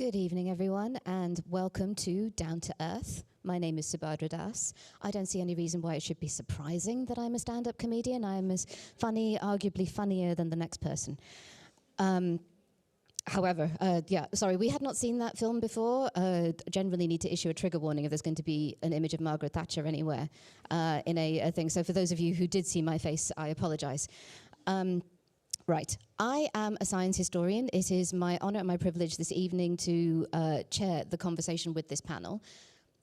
Good evening, everyone, and welcome to Down to Earth. My name is Subhadra Das. I don't see any reason why it should be surprising that I'm a stand-up comedian. I'm as funny, arguably funnier than the next person. However, sorry, we had not seen that film before. Generally need to issue a trigger warning if there's going to be an image of Margaret Thatcher anywhere in a thing. So for those of you who did see my face, I apologize. Right, I am a science historian. It is my honor and my privilege this evening to chair the conversation with this panel.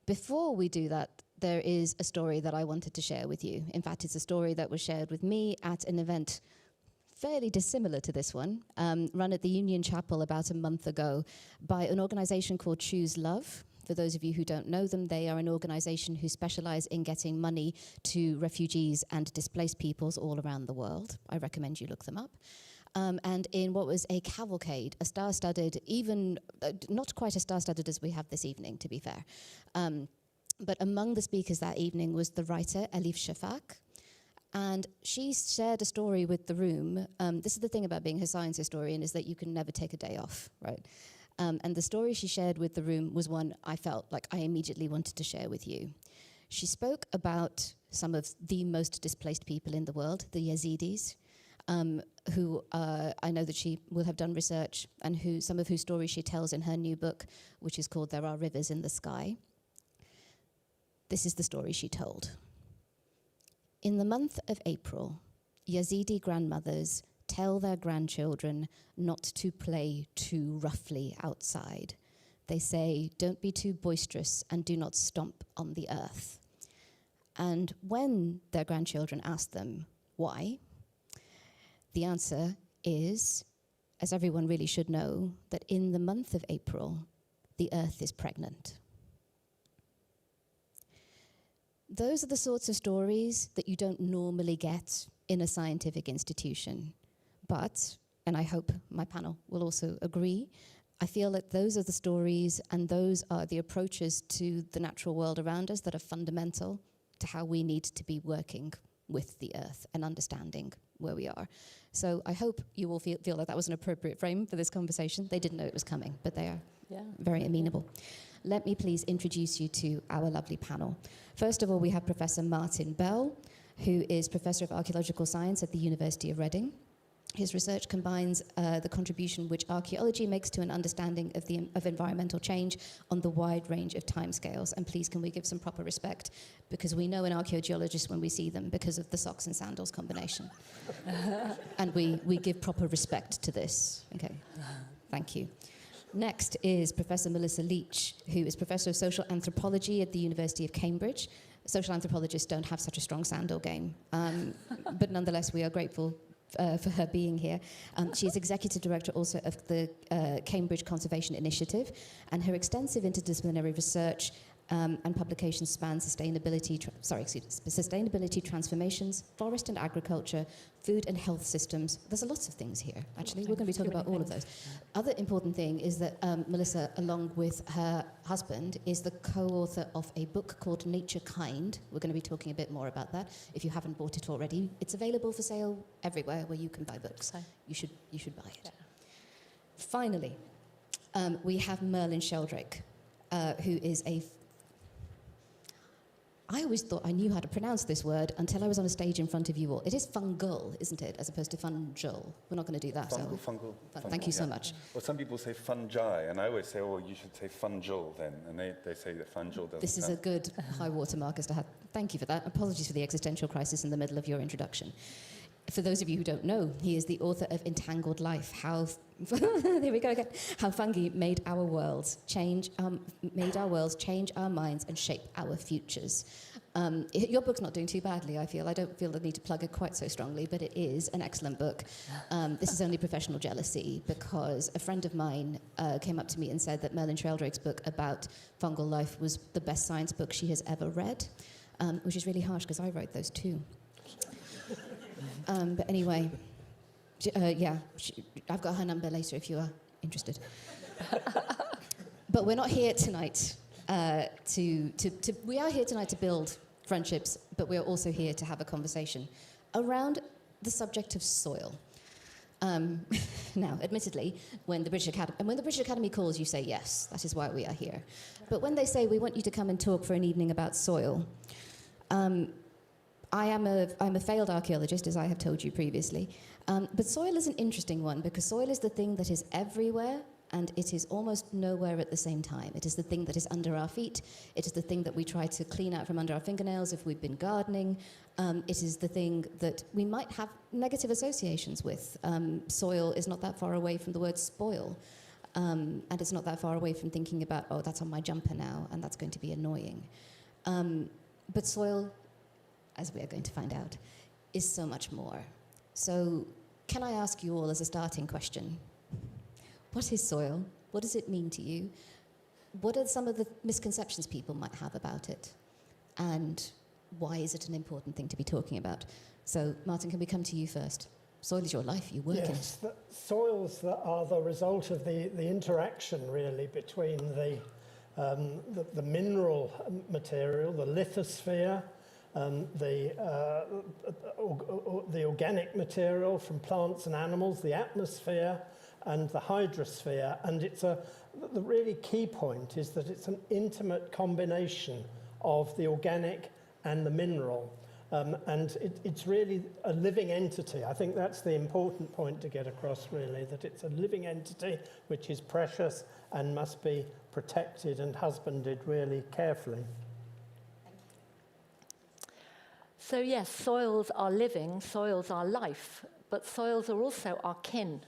Before we do that, there is a story that I wanted to share with you. In fact, it's a story that was shared with me at an event fairly dissimilar to this one, run at the Union Chapel about a month ago by an organization called Choose Love. For those of you who don't know them, they are an organization who specialize in getting money to refugees and displaced peoples all around the world. I recommend you look them up. And in what was a cavalcade, a star-studded, even not quite as star-studded as we have this evening, to be fair. But among the speakers that evening was the writer Elif Shafak. And she shared a story with the room. This is the thing about being a science historian, is that you can never take a day off, right? And the story she shared with the room was one I felt like I immediately wanted to share with you. She spoke about some of the most displaced people in the world, the Yazidis, who I know that she will have done research, and some of whose stories she tells in her new book, which is called There Are Rivers in the Sky. This is the story she told. In the month of April, Yazidi grandmothers tell their grandchildren not to play too roughly outside. They say, don't be too boisterous and do not stomp on the earth. And when their grandchildren ask them why, the answer is, as everyone really should know, that in the month of April, the earth is pregnant. Those are the sorts of stories that you don't normally get in a scientific institution. But, and I hope my panel will also agree, I feel that those are the stories and those are the approaches to the natural world around us that are fundamental to how we need to be working with the earth and understanding where we are. So I hope you will feel like that was an appropriate frame for this conversation. They didn't know it was coming, but they are very amenable. Let me please introduce you to our lovely panel. First of all, we have Professor Martin Bell, who is Professor of Archaeological Science at the University of Reading. His research combines the contribution which archaeology makes to an understanding of environmental change on the wide range of timescales. And please, can we give some proper respect? Because we know an archaeologist when we see them because of the socks and sandals combination. And we give proper respect to this. Okay, thank you. Next is Professor Melissa Leach, who is Professor of Social Anthropology at the University of Cambridge. Social anthropologists don't have such a strong sandal game. But nonetheless, we are grateful for her being here. She is Executive Director also of the Cambridge Conservation Initiative, and her extensive interdisciplinary research and publications span sustainability, transformations, forest and agriculture, food and health systems. There's lots of things here, actually. We're going to be talking about all of those. Other important thing is that Melissa, along with her husband, is the co-author of a book called Nature Kind. We're going to be talking a bit more about that. If you haven't bought it already, it's available for sale everywhere where you can buy books. You should buy it. Yeah. Finally, we have Merlin Sheldrake, who is I always thought I knew how to pronounce this word until I was on a stage in front of you all. It is fungal, isn't it, as opposed to fungal? We're not going to do that. Fungal. Thank you so much. Well, some people say fungi, and I always say, oh, you should say fungal then, and they say that fungal doesn't. This is a good high water mark as to have. Thank you for that. Apologies for the existential crisis in the middle of your introduction. For those of you who don't know, he is the author of Entangled Life, how there we go again, how fungi made our worlds change our minds and shape our futures. Your book's not doing too badly, I feel. I don't feel the need to plug it quite so strongly, but it is an excellent book. This is only professional jealousy, because a friend of mine came up to me and said that Merlin Sheldrake's book about fungal life was the best science book she has ever read, which is really harsh because I wrote those too. But anyway, I've got her number later if you are interested. But we're not here tonight we are here tonight to build friendships, but we're also here to have a conversation around the subject of soil. Now, admittedly, when the British Academy calls, you say yes, that is why we are here. But when they say we want you to come and talk for an evening about soil, I'm a failed archaeologist, as I have told you previously. But soil is an interesting one because soil is the thing that is everywhere and it is almost nowhere at the same time. It is the thing that is under our feet. It is the thing that we try to clean out from under our fingernails if we've been gardening. It is the thing that we might have negative associations with. Soil is not that far away from the word spoil. And it's not that far away from thinking about, oh, that's on my jumper now, and that's going to be annoying. But soil, as we are going to find out, is so much more. So can I ask you all as a starting question, what is soil? What does it mean to you? What are some of the misconceptions people might have about it? And why is it an important thing to be talking about? So, Martin, can we come to you first? Soil is your life, you work in it. Yes, the soils that are the result of the interaction, really, between the mineral material, the lithosphere, the organic material from plants and animals, the atmosphere, and the hydrosphere. And the really key point is that it's an intimate combination of the organic and the mineral. And it's really a living entity. I think that's the important point to get across, really, that it's a living entity which is precious and must be protected and husbanded really carefully. So yes, soils are living, soils are life, but soils are also our kin.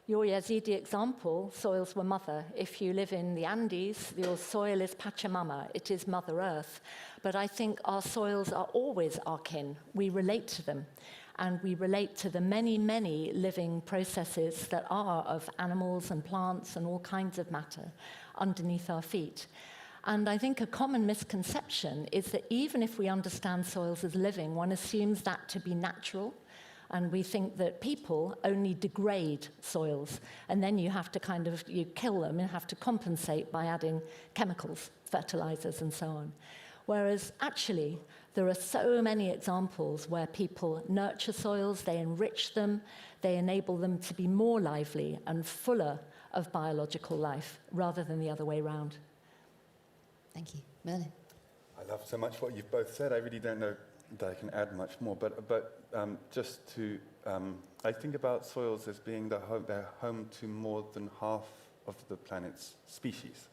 Your Yazidi example, soils were mother. If you live in the Andes, your soil is Pachamama, it is Mother Earth. But I think our soils are always our kin. We relate to them, and we relate to the many, many living processes that are of animals and plants and all kinds of matter underneath our feet. And I think a common misconception is that even if we understand soils as living, one assumes that to be natural. And we think that people only degrade soils, and then you have to you kill them and have to compensate by adding chemicals, fertilizers, and so on. Whereas actually, there are so many examples where people nurture soils, they enrich them, they enable them to be more lively and fuller of biological life, rather than the other way around. Thank you. Merlin? I love so much what you've both said. I really don't know that I can add much more, but just to, I think about soils as being they're home to more than half of the planet's species.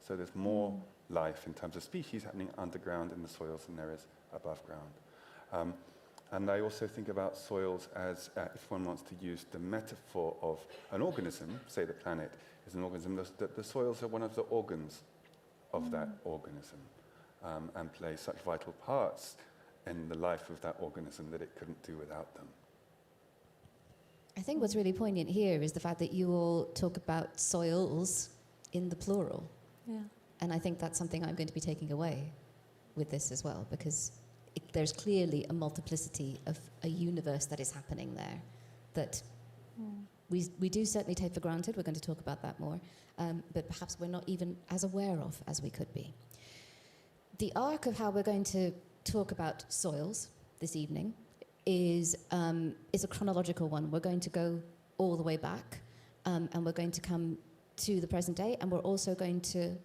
So there's more life in terms of species happening underground in the soils than there is above ground. And I also think about soils as, if one wants to use the metaphor of an organism, say the planet is an organism, the soils are one of the organs of that organism and play such vital parts in the life of that organism that it couldn't do without them. I think what's really poignant here is the fact that you all talk about soils in the plural. Yeah. And I think that's something I'm going to be taking away with this as well, because there's clearly a multiplicity of a universe that is happening there that we do certainly take for granted. We're going to talk about that more, but perhaps we're not even as aware of as we could be. The arc of how we're going to talk about soils this evening is a chronological one. We're going to go all the way back, and we're going to come to the present day, and we're also going to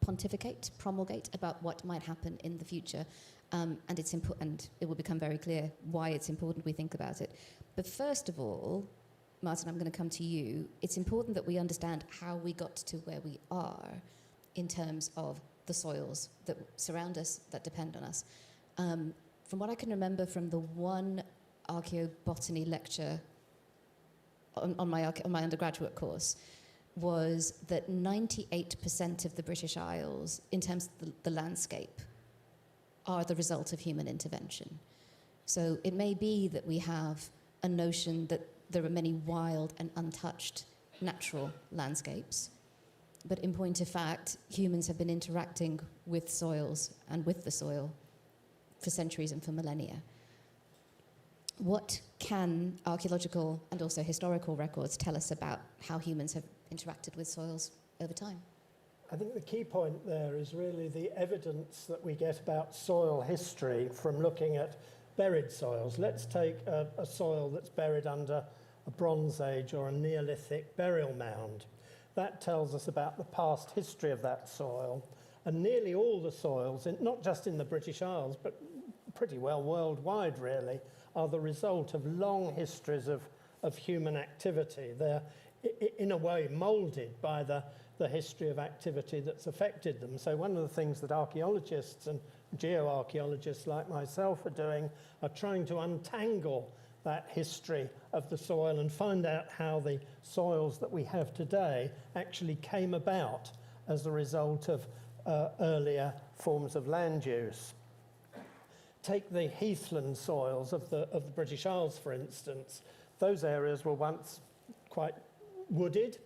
pontificate, promulgate about what might happen in the future, and it will become very clear why it's important we think about it. But first of all, Martin, I'm going to come to you. It's important that we understand how we got to where we are in terms of the soils that surround us, that depend on us. From what I can remember from the one archaeobotany lecture on my undergraduate course, was that 98% of the British Isles, in terms of the landscape, are the result of human intervention. So it may be that we have a notion that there are many wild and untouched natural landscapes, but in point of fact, humans have been interacting with soils and with the soil for centuries and for millennia. What can archaeological and also historical records tell us about how humans have interacted with soils over time? I think the key point there is really the evidence that we get about soil history from looking at buried soils. Let's take a soil that's buried under a Bronze Age or a Neolithic burial mound. That tells us about the past history of that soil. And nearly all the soils, not just in the British Isles, but pretty well worldwide really, are the result of long histories of human activity. They're in a way moulded by the history of activity that's affected them. So one of the things that archaeologists and geoarchaeologists like myself are doing are trying to untangle that history of the soil and find out how the soils that we have today actually came about as a result of earlier forms of land use. Take the heathland soils of the British Isles, for instance. Those areas were once quite wooded,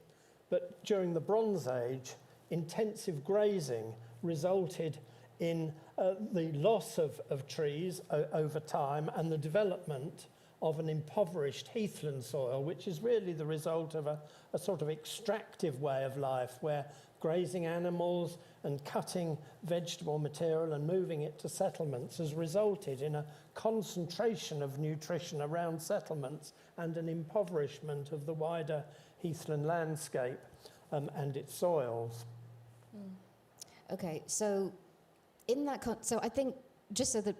but during the Bronze Age, intensive grazing resulted in the loss of trees over time and the development of an impoverished heathland soil, which is really the result of a sort of extractive way of life where grazing animals and cutting vegetable material and moving it to settlements has resulted in a concentration of nutrition around settlements and an impoverishment of the wider heathland landscape and its soils. Okay, so in that, so I think just so that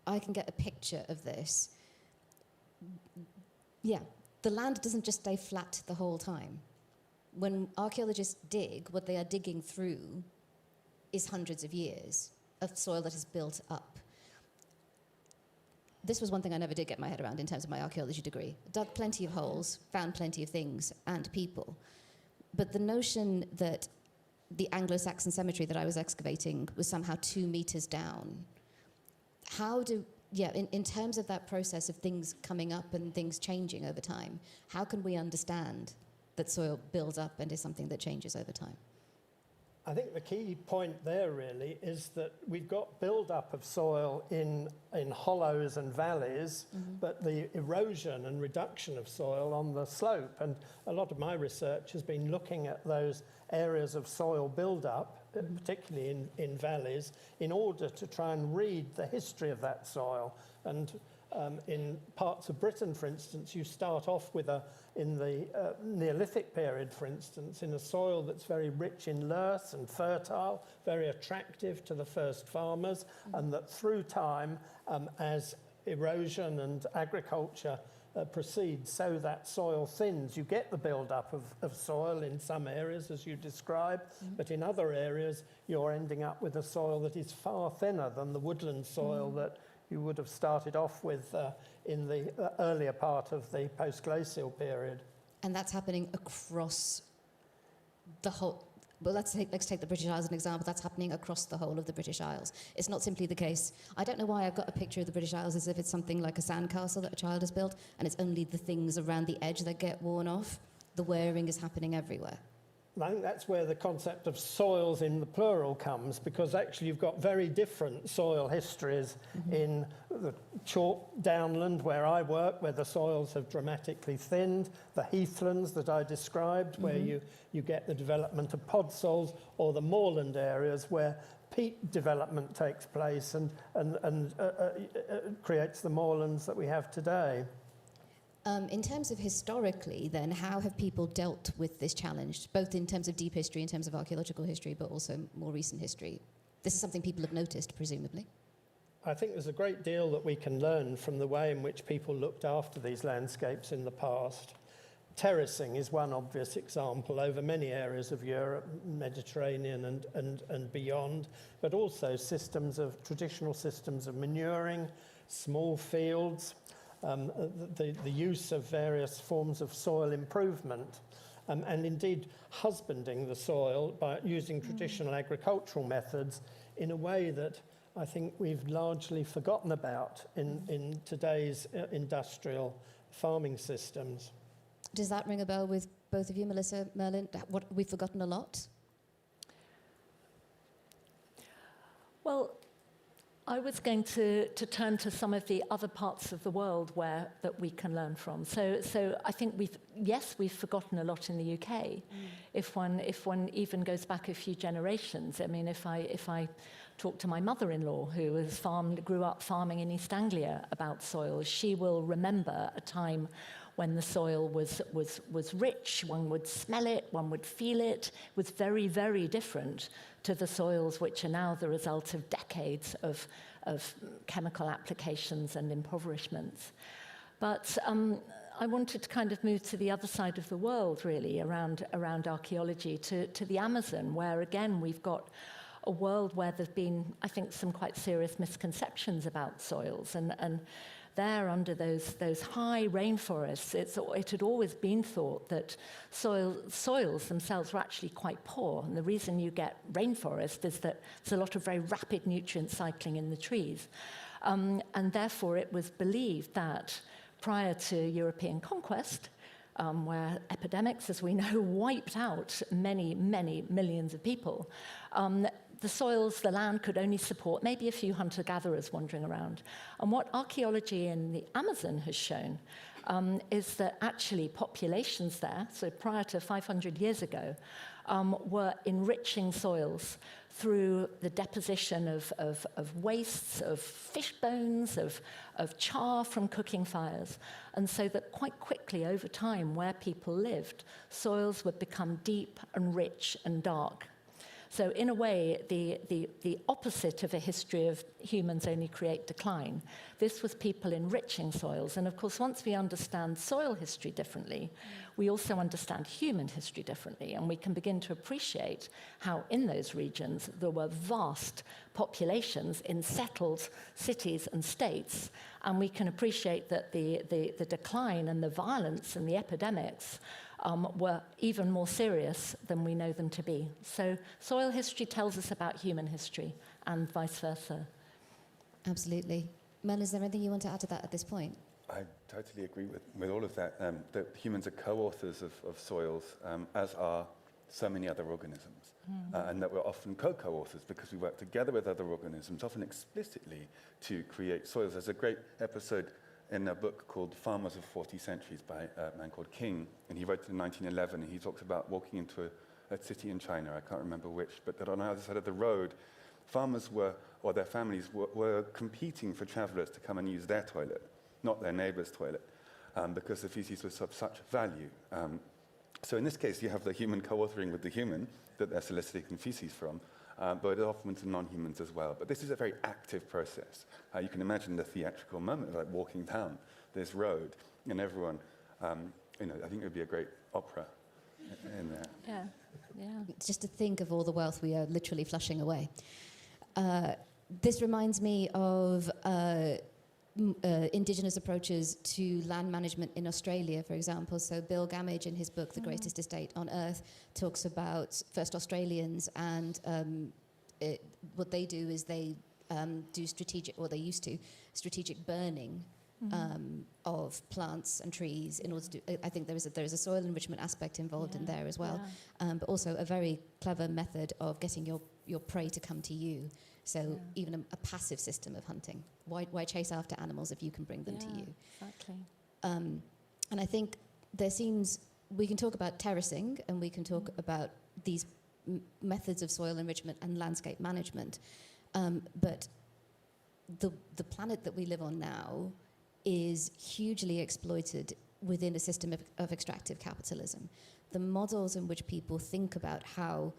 I can get a picture of this, yeah, the land doesn't just stay flat the whole time. When archaeologists dig, what they are digging through is hundreds of years of soil that has built up. This was one thing I never did get my head around in terms of my archaeology degree. Dug plenty of holes, found plenty of things and people. But the notion that the Anglo-Saxon cemetery that I was excavating was somehow 2 meters down. How do, in terms of that process of things coming up and things changing over time, how can we understand that soil builds up and is something that changes over time? I think the key point there really is that we've got build-up of soil in hollows and valleys, but the erosion and reduction of soil on the slope. And a lot of my research has been looking at those areas of soil build-up, particularly in valleys, in order to try and read the history of that soil. And in parts of Britain, for instance, you start off with in the Neolithic period, for instance, in a soil that's very rich in earth and fertile, very attractive to the first farmers, and that through time, as erosion and agriculture proceeds, so that soil thins. You get the build-up of soil in some areas, as you describe, but in other areas, you're ending up with a soil that is far thinner than the woodland soil that you would have started off with in the earlier part of the post-glacial period. And that's happening across the whole, well, let's take the British Isles as an example. That's happening across the whole of the British Isles. It's not simply the case. I don't know why I've got a picture of the British Isles as if it's something like a sandcastle that a child has built, and it's only the things around the edge that get worn off. The wearing is happening everywhere. I think that's where the concept of soils in the plural comes, because actually you've got very different soil histories in the chalk downland where I work, where the soils have dramatically thinned, the heathlands that I described, where you get the development of podsols, or the moorland areas where peat development takes place and creates the moorlands that we have today. In terms of historically, then, how have people dealt with this challenge, both in terms of deep history, in terms of archaeological history, but also more recent history? This is something people have noticed, presumably. I think there's a great deal that we can learn from the way in which people looked after these landscapes in the past. Terracing is one obvious example over many areas of Europe, Mediterranean and beyond, but also traditional systems of manuring, small fields, the use of various forms of soil improvement, and indeed husbanding the soil by using traditional agricultural methods in a way that I think we've largely forgotten about in today's industrial farming systems. Does that ring a bell with both of you, Melissa, Merlin? What, we've forgotten a lot? Well, I was going to turn to some of the other parts of the world that we can learn from. So I think we've forgotten a lot in the UK. If one even goes back a few generations. I mean, if I talk to my mother-in-law, who grew up farming in East Anglia, about soils, she will remember a time when the soil was rich. One would smell it, one would feel it. It was very, very different to the soils which are now the result of decades of chemical applications and impoverishments. But I wanted to kind of move to the other side of the world, really, around archaeology, to the Amazon, where, again, we've got a world where there's been, I think, some quite serious misconceptions about soils. And there, under those high rainforests, it had always been thought that soils themselves were actually quite poor. And the reason you get rainforest is that there's a lot of very rapid nutrient cycling in the trees. And therefore, it was believed that prior to European conquest, where epidemics, as we know, wiped out many, many millions of people, the soils, the land could only support maybe a few hunter-gatherers wandering around. And what archaeology in the Amazon has shown is that actually populations there, so prior to 500 years ago, were enriching soils through the deposition of wastes, of fish bones, of char from cooking fires. And so that quite quickly over time, where people lived, soils would become deep and rich and dark. So in a way, the opposite of a history of humans only create decline. This was people enriching soils. And of course, once we understand soil history differently, we also understand human history differently. And we can begin to appreciate how in those regions there were vast populations in settled cities and states. And we can appreciate that the decline and the violence and the epidemics were even more serious than we know them to be. So soil history tells us about human history and vice versa. Absolutely. Mel, is there anything you want to add to that at this point? I totally agree with all of that. That humans are co-authors of soils, as are so many other organisms. And that we're often co-authors because we work together with other organisms, often explicitly, to create soils. There's a great episode in a book called Farmers of 40 Centuries by a man called King, and he wrote it in 1911, and he talks about walking into a city in China, I can't remember which, but that on the other side of the road, farmers or their families were competing for travelers to come and use their toilet, not their neighbor's toilet, because the feces was of such value. So in this case, you have the human co-authoring with the human that they're soliciting feces from, but often to non-humans as well. But this is a very active process. You can imagine the theatrical moment, like walking down this road, and everyone, I think it would be a great opera in there. Yeah, yeah. Just to think of all the wealth we are literally flushing away. This reminds me of indigenous approaches to land management in Australia, for example. So Bill Gammage, in his book, The Greatest Estate on Earth, talks about first Australians, and what they do is they do strategic burning of plants and trees in order to do, I think there is a soil enrichment aspect involved in there as well, but also a very clever method of getting your prey to come to you. So even a passive system of hunting. Why chase after animals if you can bring them to you? Exactly. And I think we can talk about terracing, and we can talk about these methods of soil enrichment and landscape management, but the planet that we live on now is hugely exploited within a system of extractive capitalism. The models in which people think about how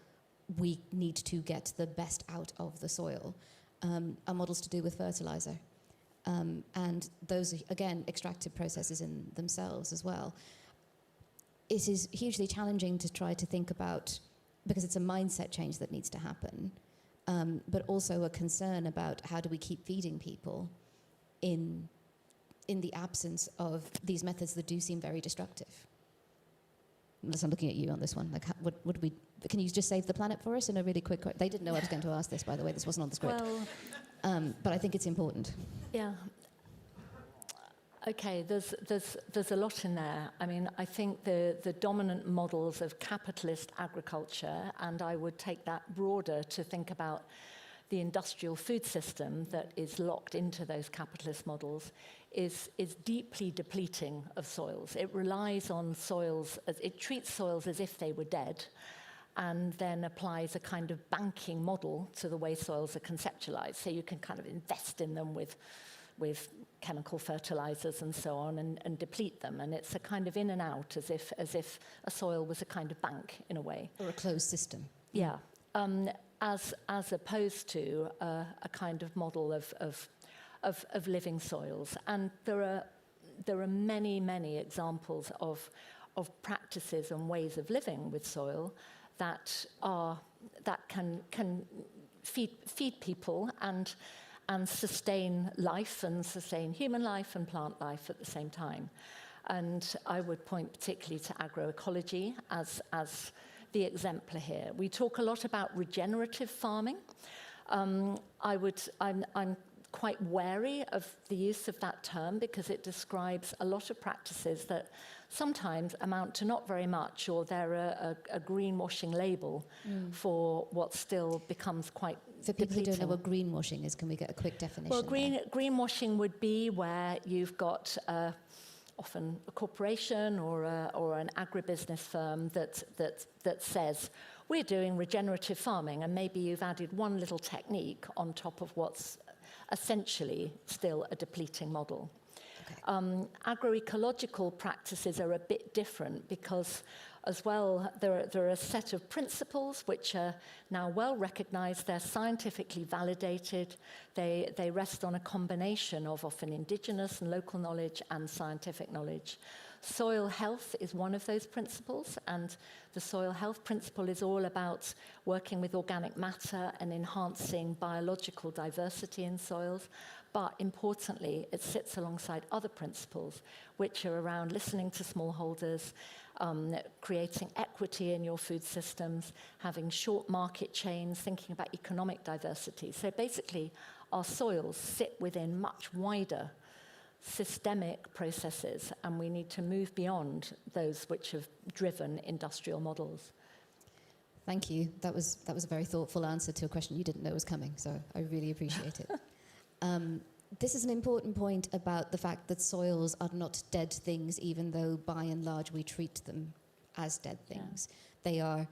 we need to get the best out of the soil are models to do with fertilizer. And those are, again, extractive processes in themselves as well. It is hugely challenging to try to think about, because it's a mindset change that needs to happen, but also a concern about how do we keep feeding people in the absence of these methods that do seem very destructive. Unless I'm looking at you on this one. Like, can you just save the planet for us in a really quick... They didn't know I was going to ask this, by the way. This wasn't on the script. Well, but I think it's important. yeah. Okay, there's a lot in there. I mean, I think the dominant models of capitalist agriculture, and I would take that broader to think about the industrial food system that is locked into those capitalist models, is deeply depleting of soils. It relies on soils, it treats soils as if they were dead, and then applies a kind of banking model to the way soils are conceptualized. So you can kind of invest in them with chemical fertilizers and so on, and deplete them. And it's a kind of in and out, as if a soil was a kind of bank in a way. Or a closed system. Yeah, as opposed to a kind of model of living soils. And there are many examples of practices and ways of living with soil that can feed people and sustain life, and sustain human life and plant life at the same time. And I would point particularly to agroecology as the exemplar here. We talk a lot about regenerative farming. I'm quite wary of the use of that term because it describes a lot of practices that sometimes amount to not very much, or they're a greenwashing label for what still becomes quite For people depleting. who don't know what greenwashing is, can we get a quick definition? Well, there? greenwashing would be where you've got often a corporation or an agribusiness firm that says, we're doing regenerative farming, and maybe you've added one little technique on top of what's essentially still a depleting model. Okay. Agroecological practices are a bit different because, as well, there are a set of principles which are now well recognized. They're scientifically validated. They rest on a combination of often indigenous and local knowledge and scientific knowledge. Soil health is one of those principles, and the soil health principle is all about working with organic matter and enhancing biological diversity in soils. But importantly, it sits alongside other principles, which are around listening to smallholders, creating equity in your food systems, having short market chains, thinking about economic diversity. So basically, our soils sit within much wider systemic processes, and we need to move beyond those which have driven industrial models. Thank you. That was a very thoughtful answer to a question you didn't know was coming, so I really appreciate it. This is an important point about the fact that soils are not dead things, even though by and large we treat them as dead things. Yeah. They are,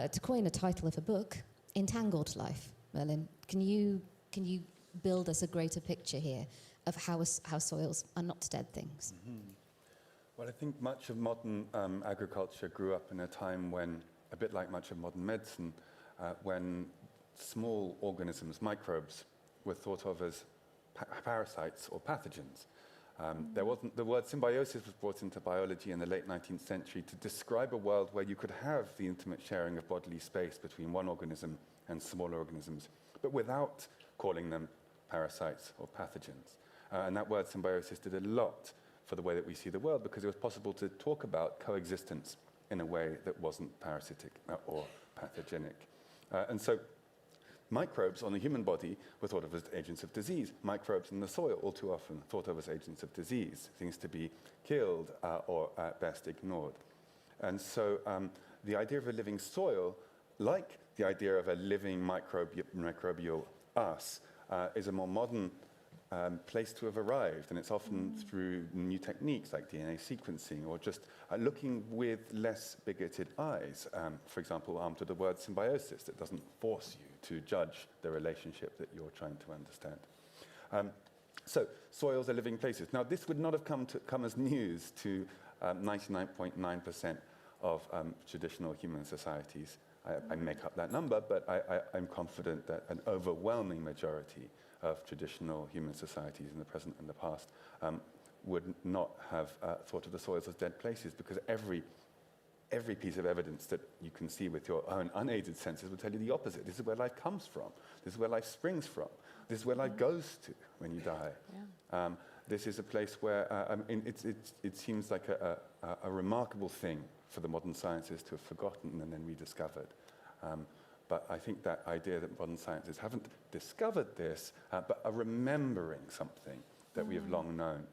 to coin a title of a book, entangled life. Merlin, can you build us a greater picture here of how soils are not dead things? Mm-hmm. Well, I think much of modern agriculture grew up in a time when, a bit like much of modern medicine, when small organisms, microbes, were thought of as parasites or pathogens. The word symbiosis was brought into biology in the late 19th century to describe a world where you could have the intimate sharing of bodily space between one organism and smaller organisms, but without calling them parasites or pathogens. And that word symbiosis did a lot for the way that we see the world, because it was possible to talk about coexistence in a way that wasn't parasitic or pathogenic. And so microbes on the human body were thought of as agents of disease. Microbes in the soil, all too often thought of as agents of disease, things to be killed or at best ignored. And so the idea of a living soil, like the idea of a living microbial us, is a more modern place to have arrived, and it's often through new techniques like DNA sequencing, or just looking with less bigoted eyes, for example, armed with the word symbiosis that doesn't force you to judge the relationship that you're trying to understand. So soils are living places. Now, this would not have come as news to 99.9% of traditional human societies. I make up that number, but I'm confident that an overwhelming majority of traditional human societies in the present and the past would not have thought of the soils as dead places, because every piece of evidence that you can see with your own unaided senses will tell you the opposite. This is where life comes from. This is where life springs from. This is where life goes to when you die. Yeah. This is a place where it seems like a remarkable thing for the modern sciences to have forgotten and then rediscovered. But I think that idea that modern sciences haven't discovered this, but are remembering something that we have long known,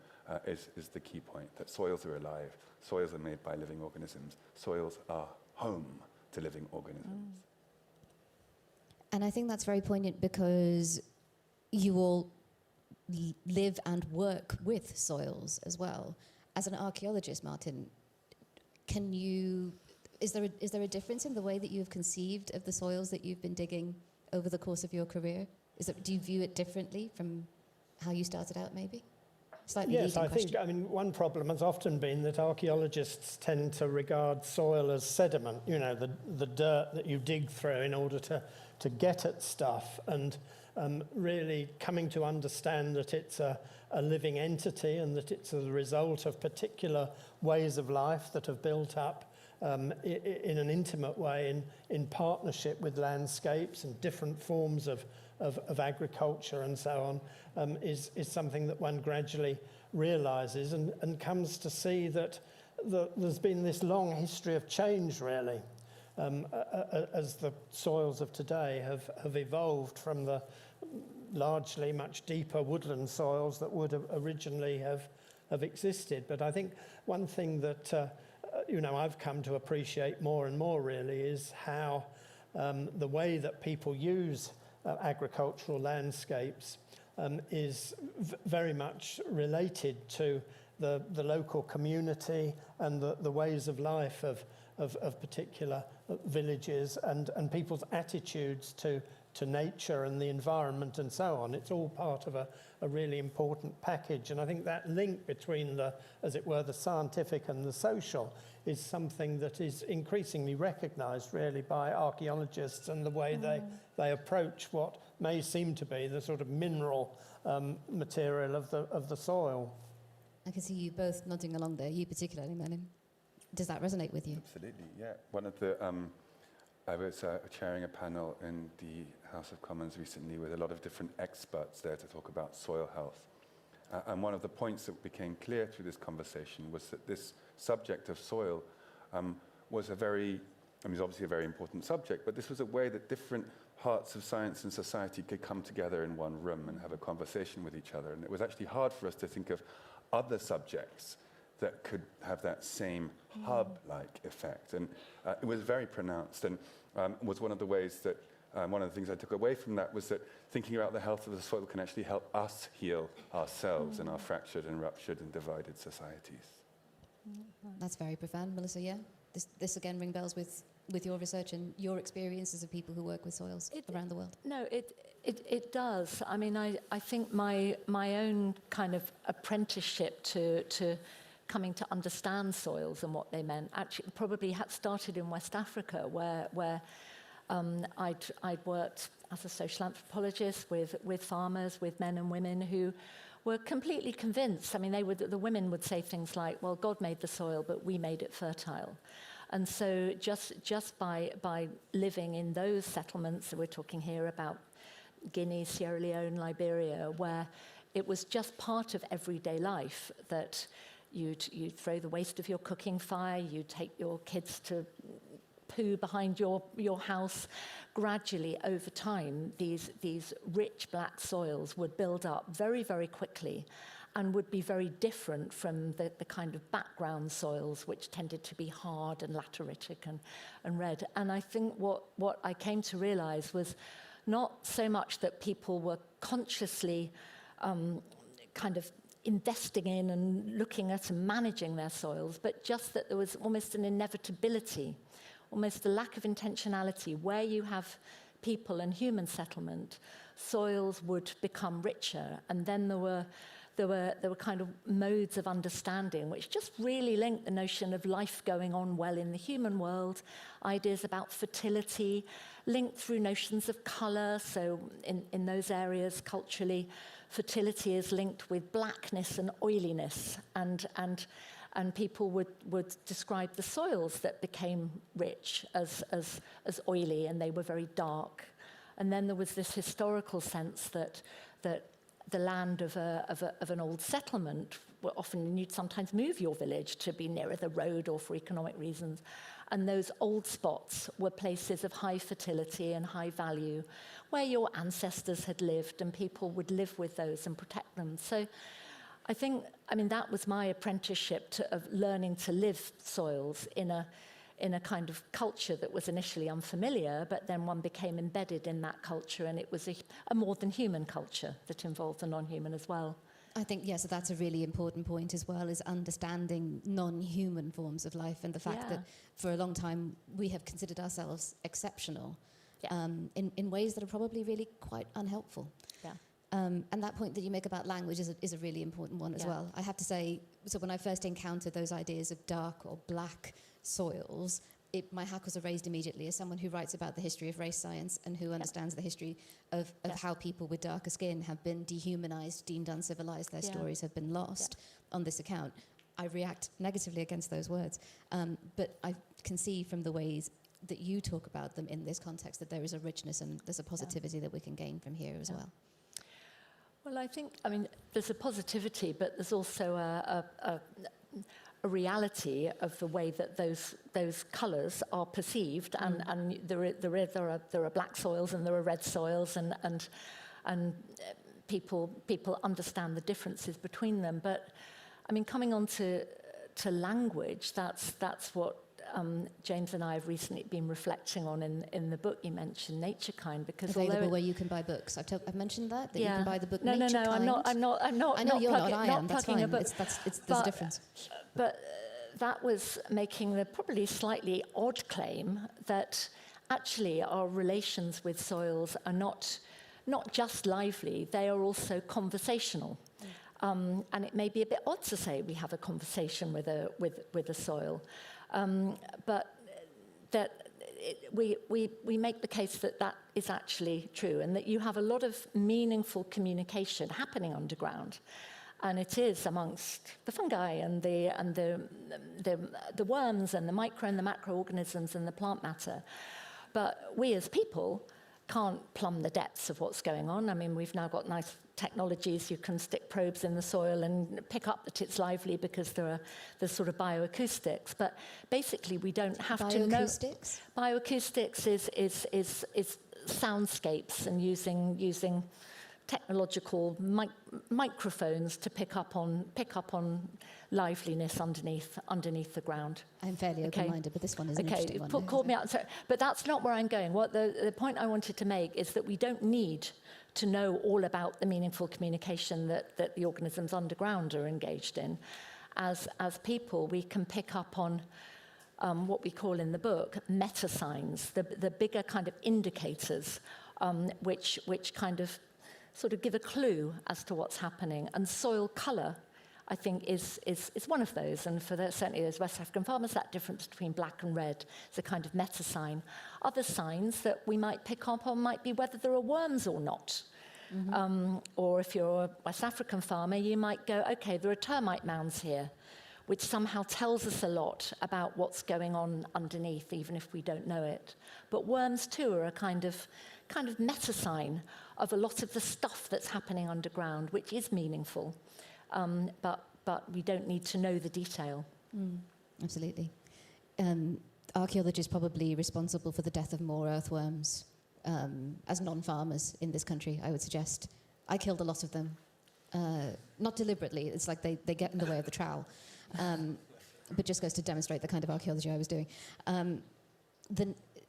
is the key point, that soils are alive, soils are made by living organisms, soils are home to living organisms. And I think that's very poignant because you all live and work with soils as well. As an archaeologist, Martin, can you is there a difference in the way that you've conceived of the soils that you've been digging over the course of your career? Do you view it differently from how you started out, maybe? Slightly Yes, I question. think, I mean, one problem has often been that archaeologists tend to regard soil as sediment, you know, the dirt that you dig through in order to get at stuff, and really coming to understand that it's a living entity and that it's a result of particular ways of life that have built up in an intimate way in partnership with landscapes and different forms of agriculture and so on, is something that one gradually realises and comes to see that there's been this long history of change, really, as the soils of today have evolved from the largely much deeper woodland soils that would have originally have existed. But I think one thing that I've come to appreciate more and more, really, is how the way that people use agricultural landscapes is very much related to the local community and the ways of life of particular villages and people's attitudes to nature and the environment and so on. It's all part of a really important package, and I think that link between as it were, the scientific and the social is something that is increasingly recognised, really, by archaeologists and the way they approach what may seem to be the sort of mineral material of the soil. I can see you both nodding along there, you particularly, Merlin. Does that resonate with you? Absolutely, yeah. One of the I was chairing a panel in the House of Commons recently with a lot of different experts there to talk about soil health. And one of the points that became clear through this conversation was that this subject of soil was it's obviously a very important subject, but this was a way that different parts of science and society could come together in one room and have a conversation with each other. And it was actually hard for us to think of other subjects that could have that same hub-like effect. And it was very pronounced, and was one of the ways that, one of the things I took away from that was that thinking about the health of the soil can actually help us heal ourselves in our fractured and ruptured and divided societies. That's very profound, Melissa, yeah? This again ring bells with your research and your experiences of people who work with soils around the world. No, it does. I mean, I think my own kind of apprenticeship to coming to understand soils and what they meant actually probably had started in West Africa, where I'd worked as a social anthropologist with farmers, with men and women who were completely convinced. I mean, the women would say things like, well, God made the soil, but we made it fertile. And so just by living in those settlements, so we're talking here about Guinea, Sierra Leone, Liberia, where it was just part of everyday life that you'd throw the waste of your cooking fire, you'd take your kids to poo behind your house. Gradually, over time, these rich black soils would build up very, very quickly and would be very different from the kind of background soils, which tended to be hard and lateritic and red. And I think what I came to realize was not so much that people were consciously kind of investing in and looking at and managing their soils, but just that there was almost an inevitability, almost a lack of intentionality. Where you have people and human settlement, soils would become richer, and then there were kind of modes of understanding which just really linked the notion of life going on well in the human world, ideas about fertility, linked through notions of colour. So in those areas, culturally, fertility is linked with blackness and oiliness, and people would describe the soils that became rich as oily, and they were very dark. And then there was this historical sense that the land of an old settlement, often you'd sometimes move your village to be nearer the road or for economic reasons, and those old spots were places of high fertility and high value, where your ancestors had lived, and people would live with those and protect them. So I think, that was my apprenticeship of learning to live soils in a kind of culture that was initially unfamiliar, but then one became embedded in that culture, and it was a more than human culture that involved the non-human as well. I think, yes, so that's a really important point as well, is understanding non-human forms of life, and the fact that for a long time we have considered ourselves exceptional in ways that are probably really quite unhelpful. Yeah. And that point that you make about language is a really important one as well. I have to say, so when I first encountered those ideas of dark or black soils, my hackles are raised immediately as someone who writes about the history of race science and who understands the history of how people with darker skin have been dehumanized, deemed uncivilized, their stories have been lost on this account. I react negatively against those words. But I can see from the ways that you talk about them in this context that there is a richness and there's a positivity that we can gain from here as well. Well, I think, I mean, there's a positivity, but there's also a reality of the way that those colours are perceived, and there are black soils and there are red soils, and people understand the differences between them. But I mean, coming on to language, that's what James and I have recently been reflecting on in the book you mentioned, Nature Kind, because available where you can buy books. I've mentioned that you can buy the book. No, Nature Kind. I'm not. I know not you're plugging, not. I am. That's fine. There's a difference. But that was making the probably slightly odd claim that actually our relations with soils are not just lively; they are also conversational. And it may be a bit odd to say we have a conversation with a soil. But that we make the case that is actually true, and that you have a lot of meaningful communication happening underground, and it is amongst the fungi and the worms and the micro and the macroorganisms and the plant matter. But we as people can't plumb the depths of what's going on. I mean, we've now got nice technologies. You can stick probes in the soil and pick up that it's lively because there's sort of bioacoustics. But basically, we don't have to know. Bioacoustics? Bioacoustics is soundscapes and using technological microphones to pick up on liveliness underneath the ground. I'm fairly open-minded, but this one is an interesting one. Okay, called me out. But that's not where I'm going. What the point I wanted to make is that we don't need to know all about the meaningful communication that the organisms underground are engaged in. As people, we can pick up on what we call in the book meta signs, the bigger kind of indicators, which kind of sort of give a clue as to what's happening. And soil colour, I think, is one of those. And for certainly those West African farmers, that difference between black and red is a kind of meta sign. Other signs that we might pick up on might be whether there are worms or not. Mm-hmm. Or if you're a West African farmer, you might go, okay, there are termite mounds here, which somehow tells us a lot about what's going on underneath, even if we don't know it. But worms, too, are a kind of meta sign of a lot of the stuff that's happening underground, which is meaningful. But we don't need to know the detail. Absolutely. Archaeologists probably responsible for the death of more earthworms as non-farmers in this country, I would suggest. I killed a lot of them. Not deliberately. It's like they get in the way of the trowel. But just goes to demonstrate the kind of archaeology I was doing.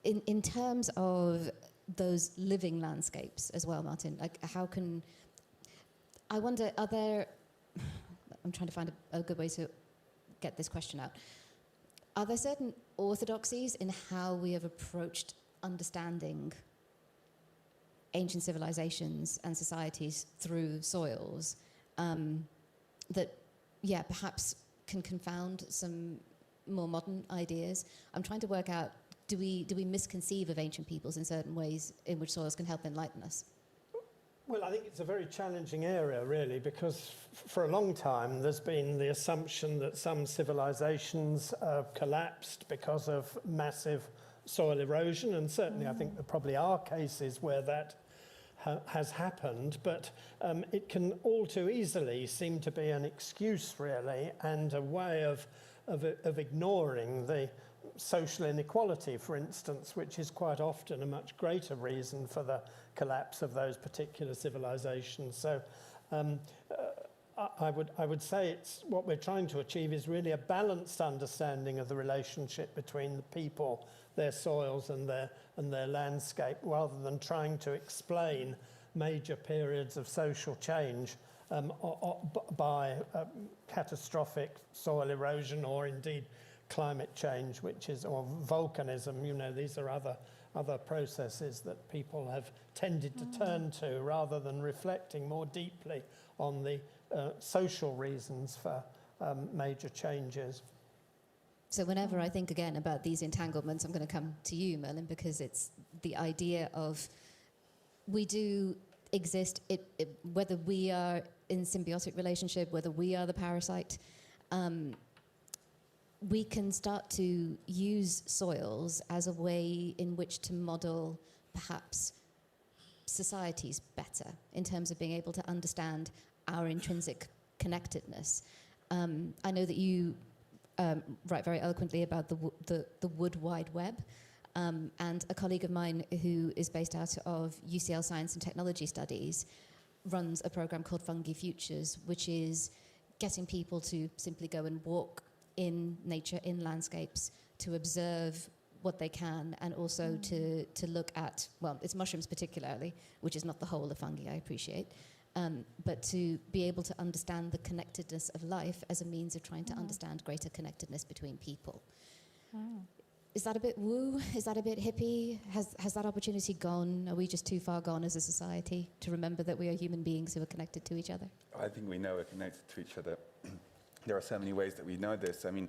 In terms of those living landscapes as well, Martin, like I wonder, are there... I'm trying to find a good way to get this question out. Are there certain orthodoxies in how we have approached understanding ancient civilizations and societies through soils that, perhaps can confound some more modern ideas? I'm trying to work out, do we misconceive of ancient peoples in certain ways in which soils can help enlighten us? Well, I think it's a very challenging area, really, because for a long time there's been the assumption that some civilizations have collapsed because of massive soil erosion, and certainly I think there probably are cases where that has happened, but it can all too easily seem to be an excuse, really, and a way of ignoring the social inequality, for instance, which is quite often a much greater reason for the collapse of those particular civilizations. So I would say it's what we're trying to achieve is really a balanced understanding of the relationship between the people, their soils and their landscape, rather than trying to explain major periods of social change by catastrophic soil erosion or indeed climate change, or volcanism. You know, these are other processes that people have tended to turn to rather than reflecting more deeply on the social reasons for major changes. So whenever I think again about these entanglements, I'm going to come to you, Merlin, because it's the idea of we do exist, whether we are in symbiotic relationship, whether we are the parasite, we can start to use soils as a way in which to model perhaps societies better in terms of being able to understand our intrinsic connectedness. I know that you write very eloquently about the wood wide web, and a colleague of mine who is based out of UCL Science and Technology Studies runs a program called Fungi Futures, which is getting people to simply go and walk in nature, in landscapes, to observe what they can, and also to look at, well, it's mushrooms particularly, which is not the whole of fungi, I appreciate, but to be able to understand the connectedness of life as a means of trying to understand greater connectedness between people. Is that a bit woo? Is that a bit hippie? Has that opportunity gone? Are we just too far gone as a society to remember that we are human beings who are connected to each other? I think we know we're connected to each other. There are so many ways that we know this. I mean,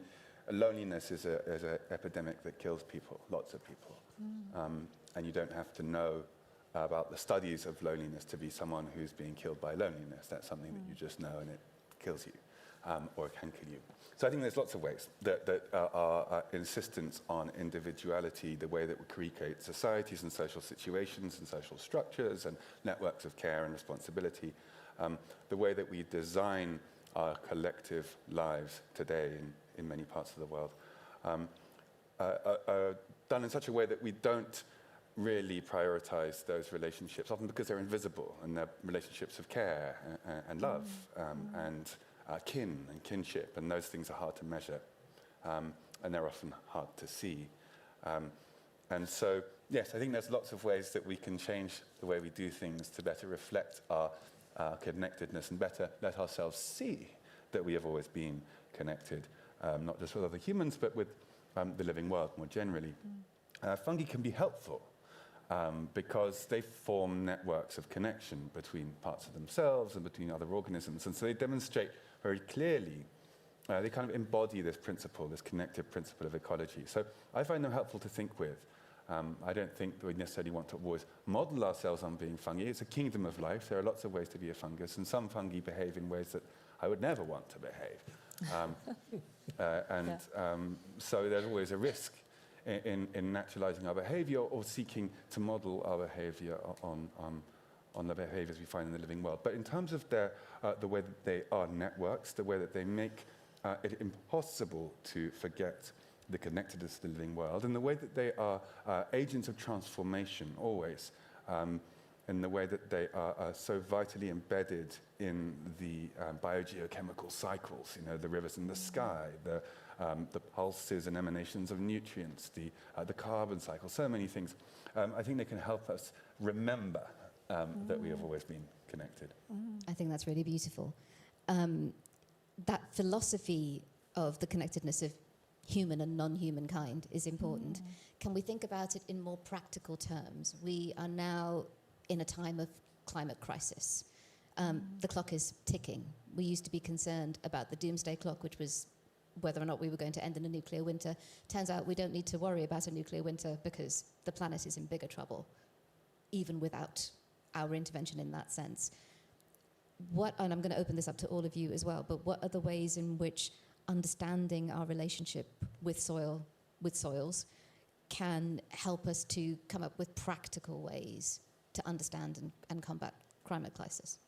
loneliness is an epidemic that kills people, lots of people. And you don't have to know about the studies of loneliness to be someone who's being killed by loneliness. That's something that you just know, and it kills you, or it can kill you. So I think there's lots of ways that our insistence on individuality, the way that we create societies and social situations and social structures and networks of care and responsibility, the way that we design our collective lives today in many parts of the world, are done in such a way that we don't really prioritize those relationships, often because they're invisible, and they're relationships of care and love and kin and kinship, and those things are hard to measure, and they're often hard to see. And so, yes, I think there's lots of ways that we can change the way we do things to better reflect our connectedness and better let ourselves see that we have always been connected, not just with other humans, but with the living world more generally. Fungi can be helpful because they form networks of connection between parts of themselves and between other organisms. And so they demonstrate very clearly, they kind of embody this principle, this connective principle of ecology. So I find them helpful to think with. I don't think that we necessarily want to always model ourselves on being fungi. It's a kingdom of life. There are lots of ways to be a fungus, and some fungi behave in ways that I would never want to behave. So there's always a risk in naturalizing our behavior or seeking to model our behavior on the behaviors we find in the living world. But in terms of the way that they are networks, the way that they make it impossible to forget the connectedness of the living world, and the way that they are agents of transformation always, in the way that they are so vitally embedded in the biogeochemical cycles, you know, the rivers in the sky, the pulses and emanations of nutrients, the carbon cycle, so many things. I think they can help us remember that we have always been connected. I think that's really beautiful. That philosophy of the connectedness of human and non-human kind is important. Can we think about it in more practical terms? We are now in a time of climate crisis. The clock is ticking. We used to be concerned about the doomsday clock, which was whether or not we were going to end in a nuclear winter. Turns out we don't need to worry about a nuclear winter because the planet is in bigger trouble, even without our intervention in that sense. And I'm going to open this up to all of you as well, but what are the ways in which understanding our relationship with soils can help us to come up with practical ways to understand and combat climate crisis?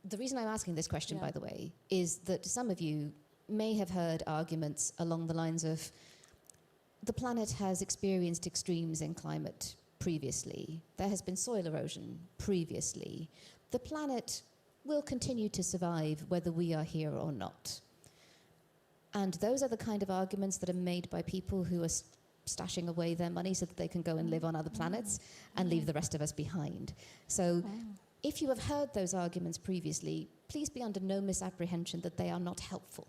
The reason I'm asking this question, by the way, is that some of you may have heard arguments along the lines of the planet has experienced extremes in climate previously. There has been soil erosion previously. The planet will continue to survive whether we are here or not. And those are the kind of arguments that are made by people who are stashing away their money so that they can go and live on other planets and leave the rest of us behind. So if you have heard those arguments previously, please be under no misapprehension that they are not helpful.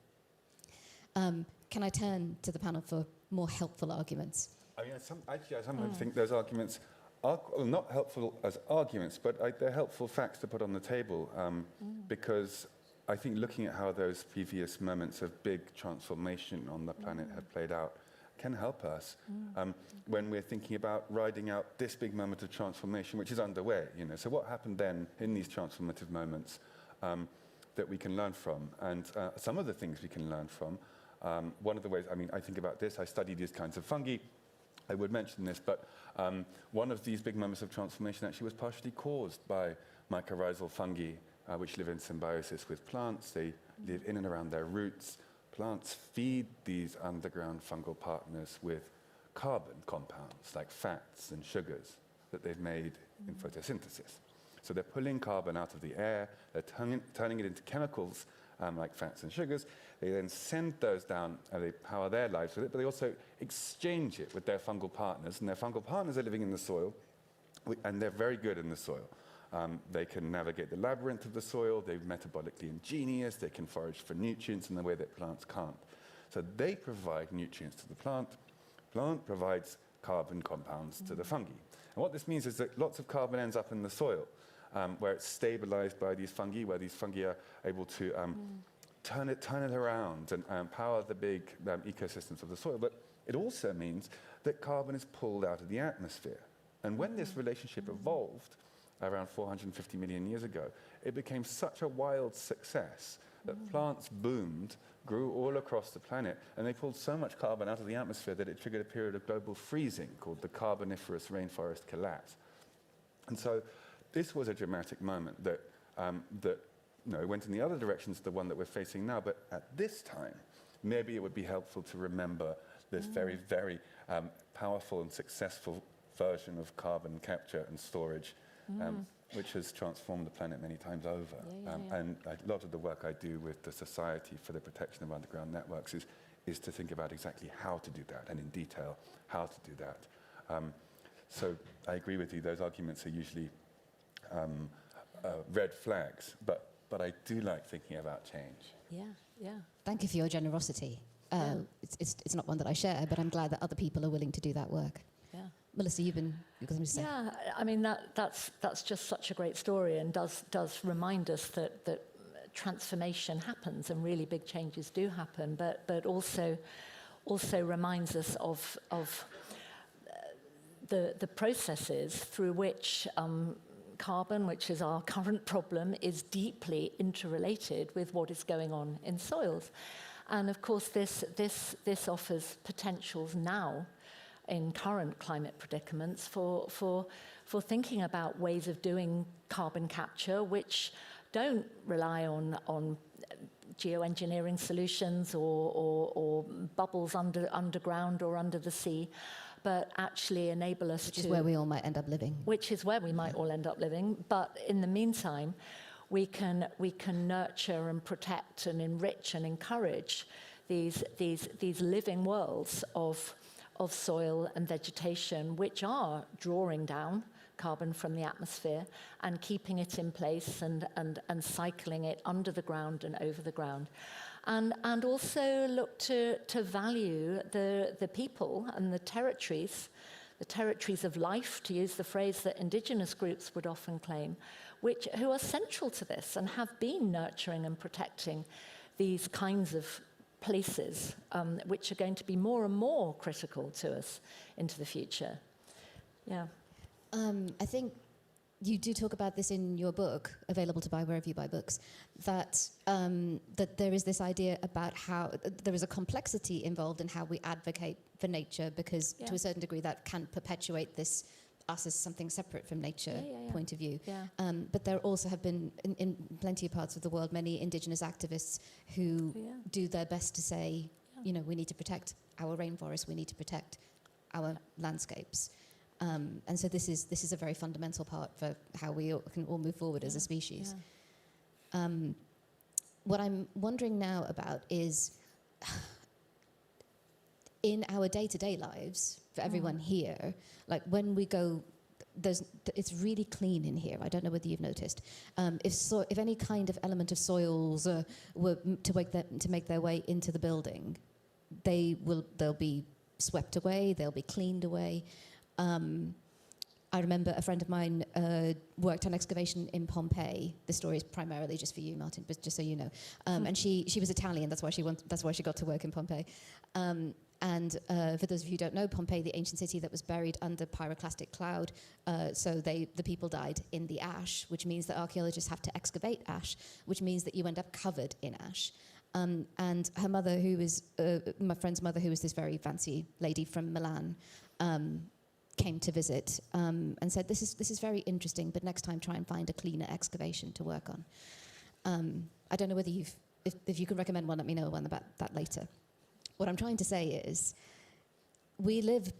Can I turn to the panel for more helpful arguments? I mean, I sometimes think those arguments are not helpful as arguments, but they're helpful facts to put on the table, because I think looking at how those previous moments of big transformation on the planet have played out can help us when we're thinking about riding out this big moment of transformation, which is underway. So what happened then in these transformative moments that we can learn from, and some of the things we can learn from. One of the ways, I think about this, I study these kinds of fungi. I would mention this, but one of these big moments of transformation actually was partially caused by mycorrhizal fungi, which live in symbiosis with plants. They live in and around their roots. Plants feed these underground fungal partners with carbon compounds, like fats and sugars that they've made in photosynthesis. So they're pulling carbon out of the air, they're turning it into chemicals like fats and sugars. They then send those down and they power their lives with it, but they also exchange it with their fungal partners. And their fungal partners are living in the soil, and they're very good in the soil. They can navigate the labyrinth of the soil, they're metabolically ingenious, they can forage for nutrients in a way that plants can't. So they provide nutrients to the plant provides carbon compounds to the fungi. And what this means is that lots of carbon ends up in the soil, where it's stabilized by these fungi, where these fungi are able to turn it around and power the big ecosystems of the soil. But it also means that carbon is pulled out of the atmosphere. And when this relationship evolved around 450 million years ago, it became such a wild success that plants boomed, grew all across the planet, and they pulled so much carbon out of the atmosphere that it triggered a period of global freezing called the Carboniferous Rainforest Collapse. And so this was a dramatic moment that went in the other direction to the one that we're facing now. But at this time, maybe it would be helpful to remember this very, very powerful and successful version of carbon capture and storage, which has transformed the planet many times over. And a lot of the work I do with the Society for the Protection of Underground Networks is to think about exactly how to do that, and in detail how to do that. So I agree with you, those arguments are usually red flags, but I do like thinking about change. Thank you for your generosity. It's not one that I share, but I'm glad that other people are willing to do that work. Melissa, you've got something to say. I mean, that's just such a great story, and does remind us that transformation happens and really big changes do happen, but also reminds us of the processes through which carbon, which is our current problem, is deeply interrelated with what is going on in soils. And of course, this offers potentials now in current climate predicaments for thinking about ways of doing carbon capture which don't rely on geoengineering solutions or bubbles underground or under the sea, but actually enable us Which is where we all might end up living. Which is where we might all end up living. But in the meantime, we can nurture and protect and enrich and encourage these living worlds of soil and vegetation, which are drawing down carbon from the atmosphere and keeping it in place and cycling it under the ground and over the ground. And also look to value the people and the territories of life, to use the phrase that indigenous groups would often claim, who are central to this and have been nurturing and protecting these kinds of places, which are going to be more and more critical to us into the future. I think you do talk about this in your book, available to buy wherever you buy books, that there is this idea about how there is a complexity involved in how we advocate for nature, because to a certain degree that can perpetuate this us as something separate from nature point of view. But there also have been, in plenty of parts of the world, many indigenous activists who do their best to say, we need to protect our rainforests, we need to protect our landscapes. And so this is a very fundamental part for how we can all move forward as a species. What I'm wondering now about is, in our day-to-day lives, for everyone here, like when we go it's really clean in here. I don't know whether you've noticed. If any kind of element of soils were to make their way into the building, they'll be swept away. They'll be cleaned away. I remember a friend of mine worked on excavation in Pompeii. This story is primarily just for you, Martin, but just so you know. And she was Italian. That's why she got to work in Pompeii. And for those of you who don't know, Pompeii, the ancient city that was buried under pyroclastic cloud, so the people died in the ash, which means that archaeologists have to excavate ash, which means that you end up covered in ash. And her mother, who was my friend's mother, who was this very fancy lady from Milan, came to visit and said, "This is very interesting, but next time try and find a cleaner excavation to work on." I don't know whether if you can recommend one, let me know one about that later. What I'm trying to say is, we live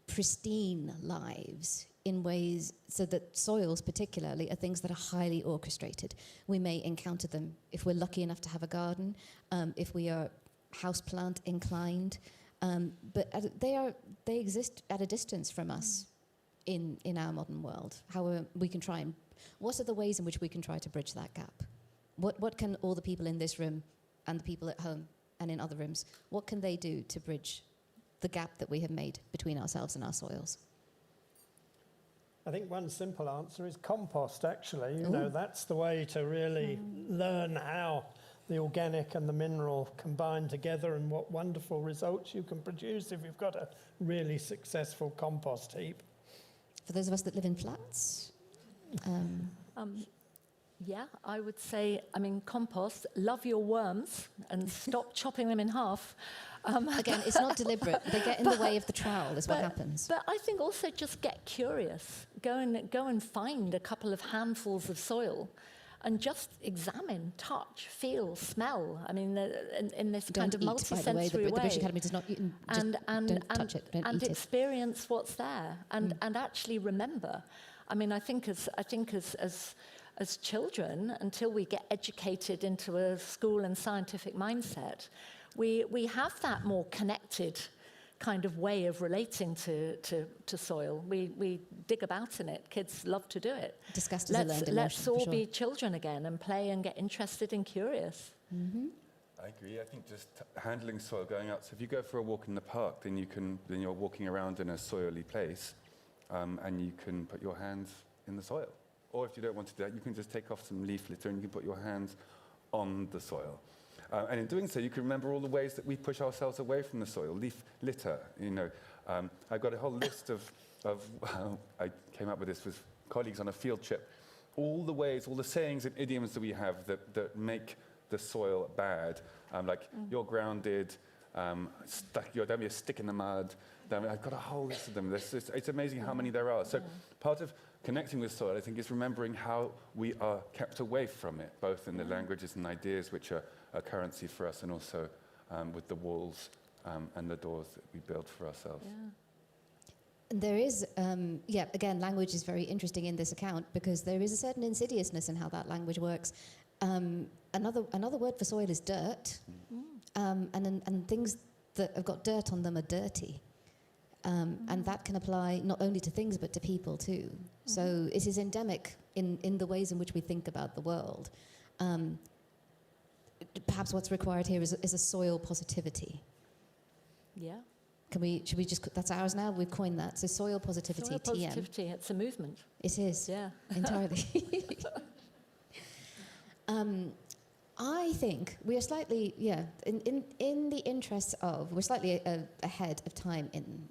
pristine lives in ways so that soils particularly are things that are highly orchestrated. We may encounter them if we're lucky enough to have a garden, if we are houseplant inclined, but they exist at a distance from us in our modern world. However, we can try and, what are the ways in which we can try to bridge that gap? What can all the people in this room and the people at home and in other rooms, what can they do to bridge the gap that we have made between ourselves and our soils? I think one simple answer is compost, actually. You know, that's the way to really learn how the organic and the mineral combine together and what wonderful results you can produce if you've got a really successful compost heap. For those of us that live in flats? Yeah, I would say, compost, love your worms and stop chopping them in half. Again, it's not deliberate. They get in the way of the trowel is what happens. But I think also just get curious. Go and find a couple of handfuls of soil and just examine, touch, feel, smell. I mean, in this kind of multi-sensory way. The British Academy does not eat, don't touch it, don't eat it. Experience what's there and actually remember. I mean, I think as children, until we get educated into a school and scientific mindset, we have that more connected kind of way of relating to soil. We dig about in it. Kids love to do it. Disgust is a learned emotion. Let's all be children again and play and get interested and curious. Mm-hmm. I agree. I think just handling soil, going out. So if you go for a walk in the park, then you're walking around in a soily place, and you can put your hands in the soil. Or if you don't want to do that, you can just take off some leaf litter and you can put your hands on the soil. And in doing so, you can remember all the ways that we push ourselves away from the soil. Leaf litter, I've got a whole list of I came up with this with colleagues on a field trip. All the ways, all the sayings and idioms that we have that make the soil bad. You're grounded, don't be a stick in the mud. I've got a whole list of them. It's amazing how many there are. So part of connecting with soil, I think, is remembering how we are kept away from it, both in the languages and ideas which are a currency for us, and also with the walls and the doors that we build for ourselves. Yeah. There is, again, language is very interesting in this account because there is a certain insidiousness in how that language works. Another word for soil is dirt, and things that have got dirt on them are dirty. And that can apply not only to things but to people too. So it is endemic in the ways in which we think about the world. Perhaps what's required here is a soil positivity. Yeah. Should we just, that's ours now? We've coined that. So soil positivity, soil positivity, it's a movement. It is. Yeah. Entirely. I think we are slightly, in the interests of, we're slightly ahead of time in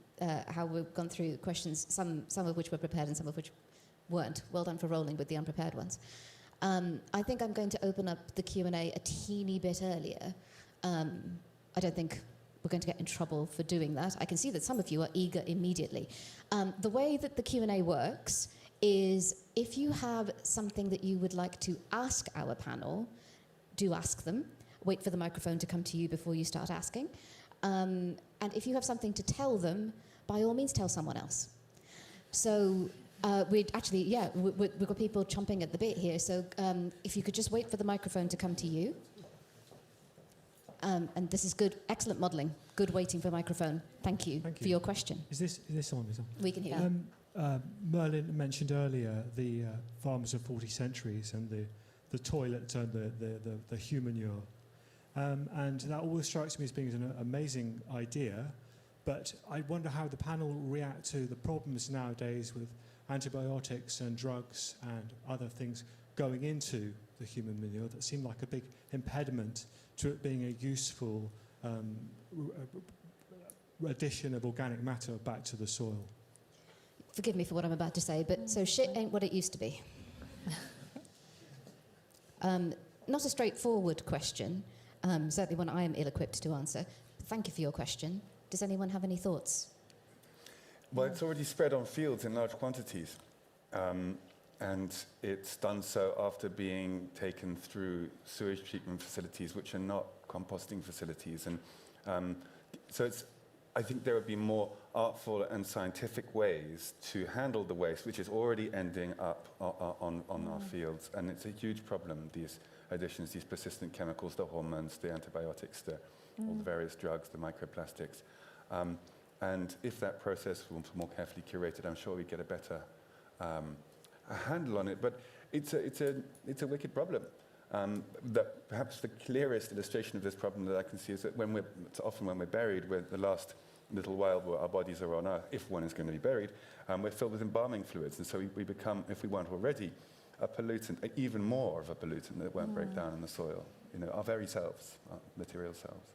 how we've gone through questions, some of which were prepared and some of which weren't. Well done for rolling with the unprepared ones. I think I'm going to open up the Q&A a teeny bit earlier. I don't think we're going to get in trouble for doing that. I can see that some of you are eager immediately. The way that the Q&A works is if you have something that you would like to ask our panel, do ask them. Wait for the microphone to come to you before you start asking. And if you have something to tell them, by all means tell someone else. So we've got people chomping at the bit here. So if you could just wait for the microphone to come to you. And this is good, excellent modelling. Good waiting for microphone. Thank you for your question. Is this on? We can hear you. Merlin mentioned earlier the farmers of 40 centuries and the toilet and the human manure. And that always strikes me as being an amazing idea, but I wonder how the panel will react to the problems nowadays with antibiotics and drugs and other things going into the human manure that seem like a big impediment to it being a useful addition of organic matter back to the soil. Forgive me for what I'm about to say, but so shit ain't what it used to be. Not a straightforward question, certainly one I am ill-equipped to answer. Thank you for your question. Does anyone have any thoughts? Well, it's already spread on fields in large quantities. And it's done so after being taken through sewage treatment facilities, which are not composting facilities. And so I think there would be more artful and scientific ways to handle the waste, which is already ending up on our fields. And it's a huge problem, these additions, these persistent chemicals, the hormones, the antibiotics, all the various drugs, the microplastics. And if that process was more carefully curated, I'm sure we'd get a better a handle on it. But it's a wicked problem. That perhaps the clearest illustration of this problem that I can see is that often when we're buried, we're the last little while where our bodies are on Earth, if one is going to be buried, we're filled with embalming fluids, and so we become, if we weren't already, a pollutant, even more of a pollutant that won't break down in the soil. Our very selves, our material selves.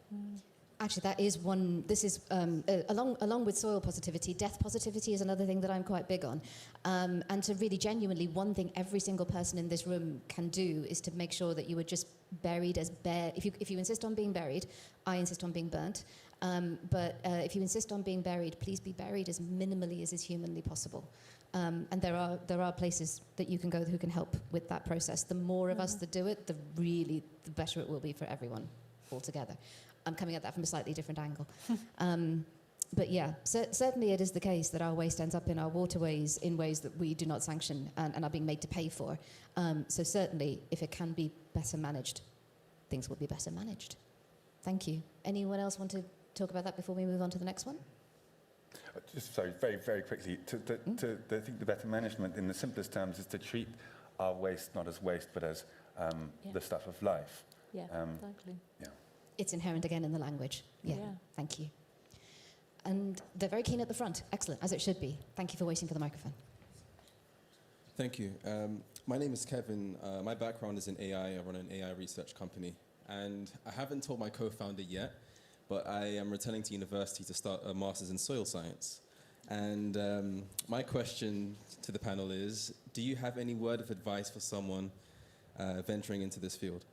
Actually, that is one. This is along with soil positivity, death positivity is another thing that I'm quite big on. And to really genuinely, one thing every single person in this room can do is to make sure that you are just buried as bare. If you insist on being buried, I insist on being burnt. But if you insist on being buried, please be buried as minimally as is humanly possible. And there are places that you can go who can help with that process. The more of us that do it, the better it will be for everyone altogether. I'm coming at that from a slightly different angle. But yeah, certainly it is the case that our waste ends up in our waterways in ways that we do not sanction and are being made to pay for. So certainly, if it can be better managed, things will be better managed. Thank you. Anyone else want to talk about that before we move on to the next one? Just very, very quickly, I think the better management in the simplest terms is to treat our waste not as waste, but as the stuff of life. Yeah, exactly. Yeah. It's inherent again in the language. Yeah. Thank you. And they're very keen at the front. Excellent, as it should be. Thank you for waiting for the microphone. Thank you. My name is Kevin. My background is in AI. I run an AI research company. And I haven't told my co-founder yet, but I am returning to university to start a master's in soil science. And my question to the panel is, do you have any word of advice for someone venturing into this field?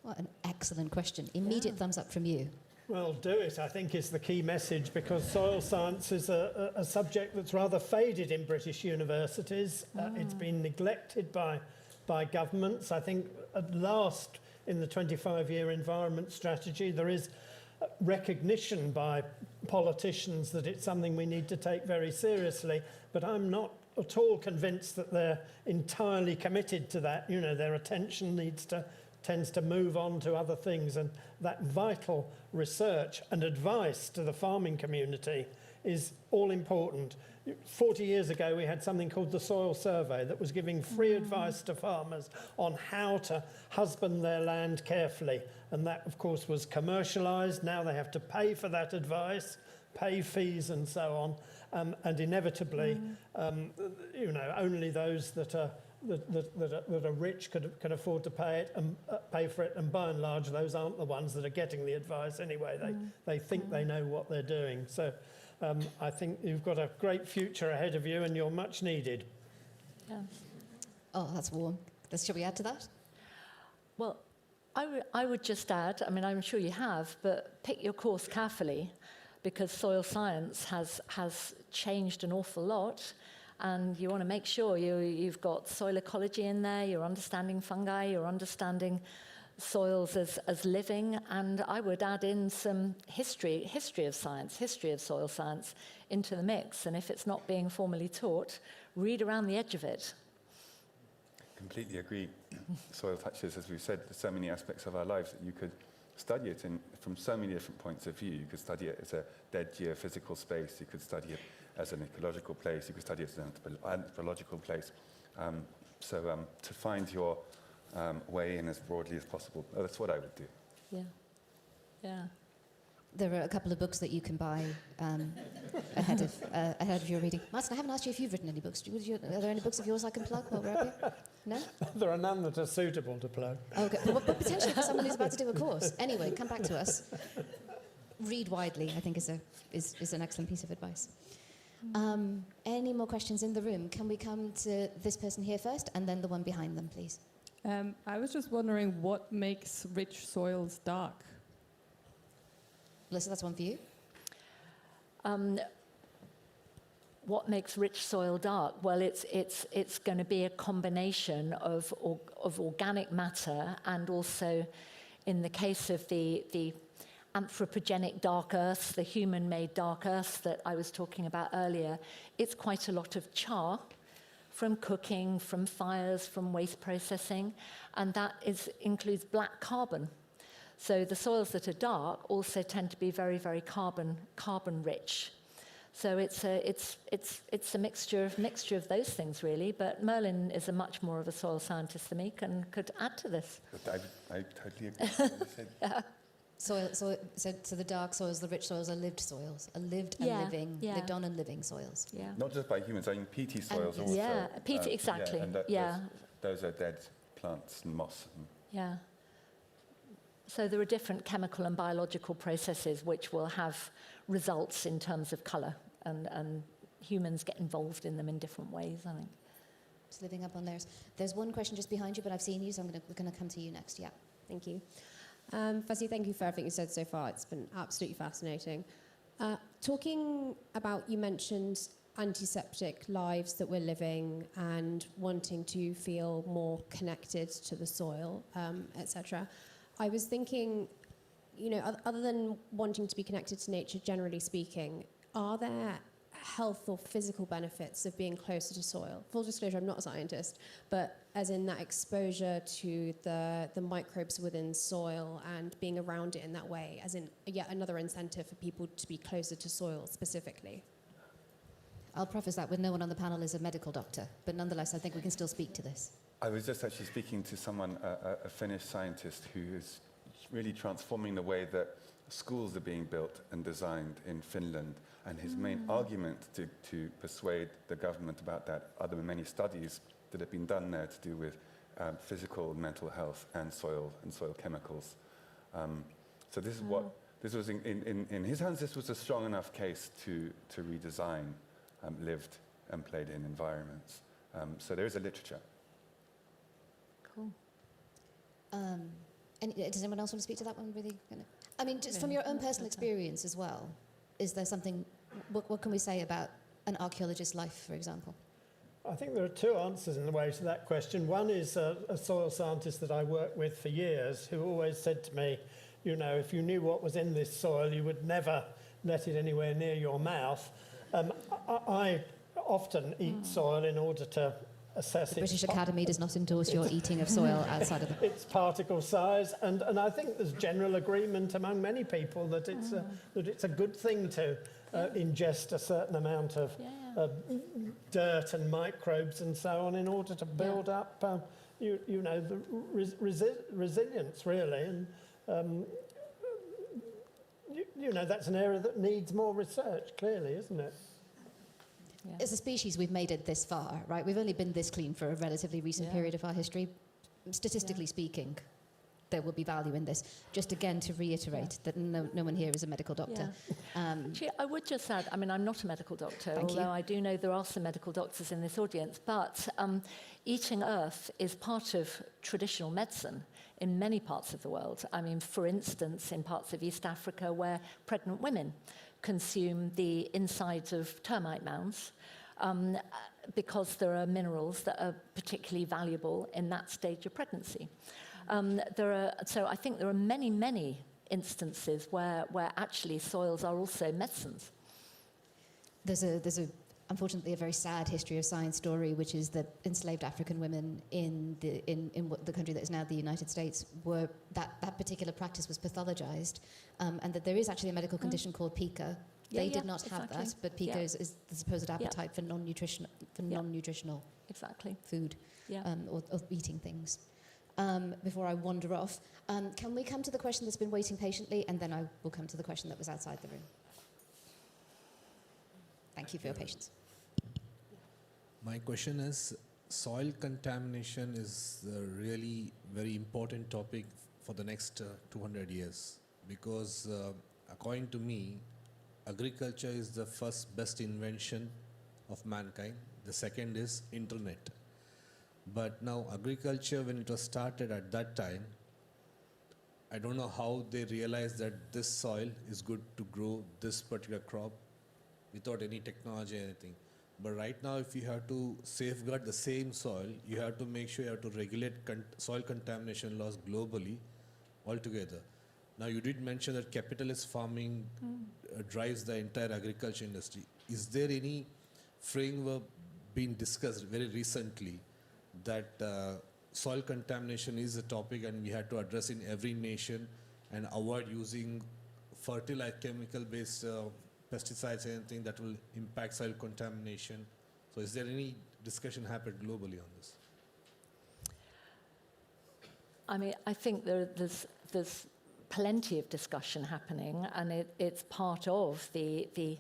What an excellent question. Immediate thumbs up from you. Well, do it, I think, is the key message, because soil science is a subject that's rather faded in British universities. It's been neglected by governments. I think at last, in the 25-year environment strategy, there is recognition by politicians that it's something we need to take very seriously, but I'm not at all convinced that they're entirely committed to that. Their attention tends to move on to other things, and that vital research and advice to the farming community is all important. 40 years ago, we had something called the Soil Survey that was giving free advice to farmers on how to husband their land carefully. And that, of course, was commercialised. Now they have to pay for that advice, pay fees and so on. And inevitably, only those that are rich can afford to pay for it, and by and large those aren't the ones that are getting the advice anyway. They think they know what they're doing. So I think you've got a great future ahead of you, and you're much needed. Yeah. Oh, that's warm. Shall we add to that? Well, I would just add, I'm sure you have, but pick your course carefully, because soil science has changed an awful lot. And you want to make sure you've got soil ecology in there, you're understanding fungi, you're understanding soils as living, and I would add in some history of science, history of soil science into the mix. And if it's not being formally taught, read around the edge of it. Completely agree. Soil touches, as we've said, so many aspects of our lives that you could study it from so many different points of view. You could study it as a dead geophysical space. You could study it as an ecological place. You could study it as an anthropological place. To find your way in as broadly as possible, that's what I would do. Yeah. Yeah. There are a couple of books that you can buy ahead of your reading. Martin, I haven't asked you if you've written any books. Are there any books of yours I can plug while we're up here? No? There are none that are suitable to plug. Okay, but potentially for someone who's about to do a course. Anyway, come back to us. Read widely, I think, is an excellent piece of advice. Any more questions in the room? Can we come to this person here first, and then the one behind them, please? I was just wondering what makes rich soils dark? Melissa, that's one for you. What makes rich soil dark? Well, it's going to be a combination of organic matter, and also, in the case of the anthropogenic dark earths, the human-made dark earths that I was talking about earlier, it's quite a lot of char from cooking, from fires, from waste processing, and that includes black carbon. So the soils that are dark also tend to be very, very carbon rich. So it's a mixture of those things, really. But Merlin is a much more of a soil scientist than me and could add to this. I totally agree with what you said. Yeah. So the dark soils, the rich soils are lived soils, are lived and lived on and living soils. Yeah. Not just by humans. I mean, peaty soils And, also. Yeah, peaty, exactly. Those are dead plants and moss. Yeah. So there are different chemical and biological processes which will have results in terms of colour, and humans get involved in them in different ways, I think. Just living up on theirs. There's one question just behind you, but I've seen you, so we're going to come to you next. Yeah. Thank you. Firstly, thank you for everything you said so far. It's been absolutely fascinating. Talking about, you mentioned antiseptic lives that we're living and wanting to feel more connected to the soil, etc. I was thinking, other than wanting to be connected to nature, generally speaking, are there health or physical benefits of being closer to soil? Full disclosure, I'm not a scientist, but as in that exposure to the microbes within soil and being around it in that way, as in yet another incentive for people to be closer to soil specifically. I'll preface that with no one on the panel is a medical doctor, but nonetheless, I think we can still speak to this. I was just actually speaking to someone, a Finnish scientist, who is really transforming the way that schools are being built and designed in Finland. And his main argument to persuade the government about that are the many studies that have been done there to do with physical and mental health and soil chemicals. So this is what, this was in his hands, this was a strong enough case to redesign lived and played in environments. So there is a literature. Cool. And does anyone else want to speak to that one? Really? I mean, just from your own personal experience as well, is there something, what can we say about an archaeologist's life, for example? I think there are two answers in a way to that question. One is a soil scientist that I worked with for years who always said to me, if you knew what was in this soil, you would never let it anywhere near your mouth. I often eat soil in order to assess the British Academy does not endorse your eating of soil outside of its particle size, and I think there's general agreement among many people that it's a good thing to ingest a certain amount of dirt and microbes and so on in order to build up the resilience, really, and that's an area that needs more research, clearly, isn't it? Yeah. As a species, we've made it this far, right? We've only been this clean for a relatively recent period of our history. Statistically speaking, there will be value in this. Just again to reiterate that no one here is a medical doctor. Yeah. Actually, I would just add, I'm not a medical doctor, although I do know there are some medical doctors in this audience, but eating earth is part of traditional medicine in many parts of the world. I mean, for instance, in parts of East Africa where pregnant women consume the insides of termite mounds because there are minerals that are particularly valuable in that stage of pregnancy. So I think there are many, many instances where actually soils are also medicines. There's a unfortunately, a very sad history of science story, which is that enslaved African women in the country that is now the United States were that particular practice was pathologized, and that there is actually a medical condition called pica. They did not have that, but pica is the supposed appetite for non-nutritional exactly food or eating things. Before I wander off, can we come to the question that's been waiting patiently, and then I will come to the question that was outside the room. Thank you for your patience. My question is, soil contamination is a really very important topic for the next 200 years, because according to me, agriculture is the first best invention of mankind. The second is internet. But now agriculture, when it was started at that time, I don't know how they realized that this soil is good to grow this particular crop without any technology or anything. But right now, if you have to safeguard the same soil, you have to make sure you have to regulate soil contamination laws globally altogether. Now, you did mention that capitalist farming drives the entire agriculture industry. Is there any framework being discussed very recently that soil contamination is a topic and we had to address in every nation and avoid using fertilizer, chemical-based pesticides, anything that will impact soil contamination? So is there any discussion happened globally on this? I mean, I think there's plenty of discussion happening, and it's part of the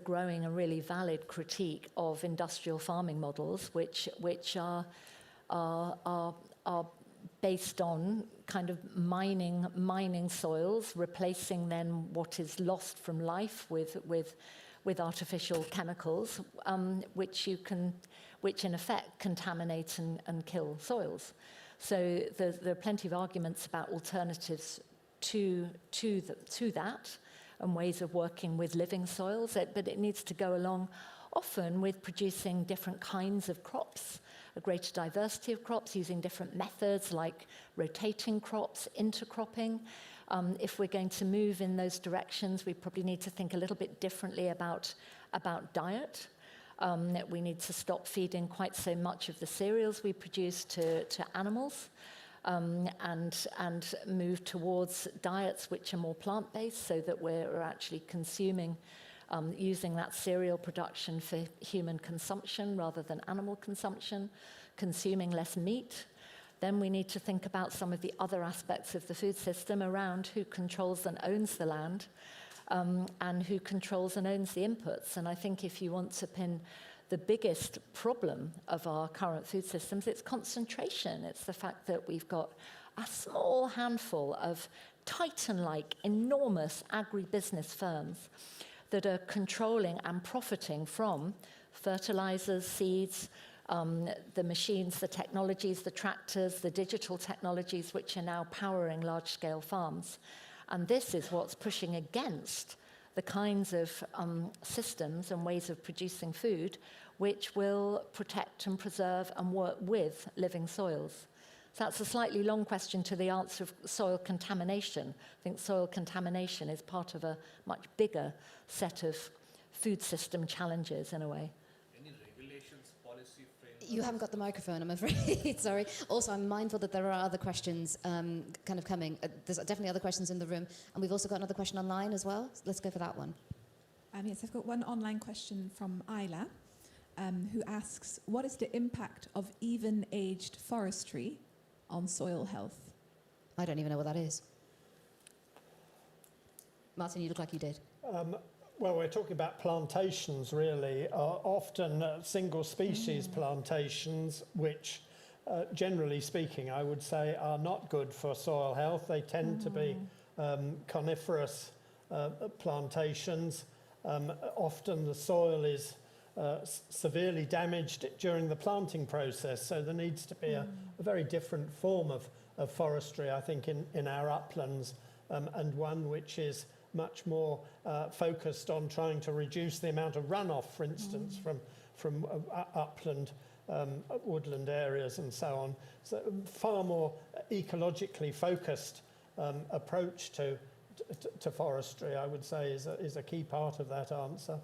growing and really valid critique of industrial farming models, which are based on kind of mining soils, replacing then what is lost from life with artificial chemicals, which in effect contaminate and kill soils. So there are plenty of arguments about alternatives to that and ways of working with living soils, but it needs to go along often with producing different kinds of crops, a greater diversity of crops, using different methods like rotating crops, intercropping. If we're going to move in those directions, we probably need to think a little bit differently about diet. We need to stop feeding quite so much of the cereals we produce to animals, and move towards diets which are more plant-based, so that we're actually consuming, using that cereal production for human consumption rather than animal consumption, consuming less meat. Then we need to think about some of the other aspects of the food system around who controls and owns the land, and who controls and owns the inputs. And I think if you want to pin the biggest problem of our current food systems, it's concentration. It's the fact that we've got a small handful of Titan-like, enormous agribusiness firms that are controlling and profiting from fertilizers, seeds, the machines, the technologies, the tractors, the digital technologies which are now powering large-scale farms. And this is what's pushing against the kinds of systems and ways of producing food which will protect and preserve and work with living soils. So that's a slightly long question to the answer of soil contamination. I think soil contamination is part of a much bigger set of food system challenges in a way. Any regulations, policy framework? You haven't got the microphone, I'm afraid. Sorry. Also, I'm mindful that there are other questions kind of coming. There's definitely other questions in the room. And we've also got another question online as well. Let's go for that one. Yes, I've got one online question from Isla, who asks, what is the impact of even-aged forestry on soil health? I don't even know what that is. Martin, you look like you did. Well, we're talking about plantations, really, often single species plantations, which, generally speaking, I would say are not good for soil health. They tend to be coniferous plantations. Often the soil is severely damaged during the planting process, so there needs to be a very different form of forestry, I think, in our uplands, and one which is much more focused on trying to reduce the amount of runoff, for instance, from upland, woodland areas and so on. So far more ecologically focused approach to forestry, I would say, is a key part of that answer.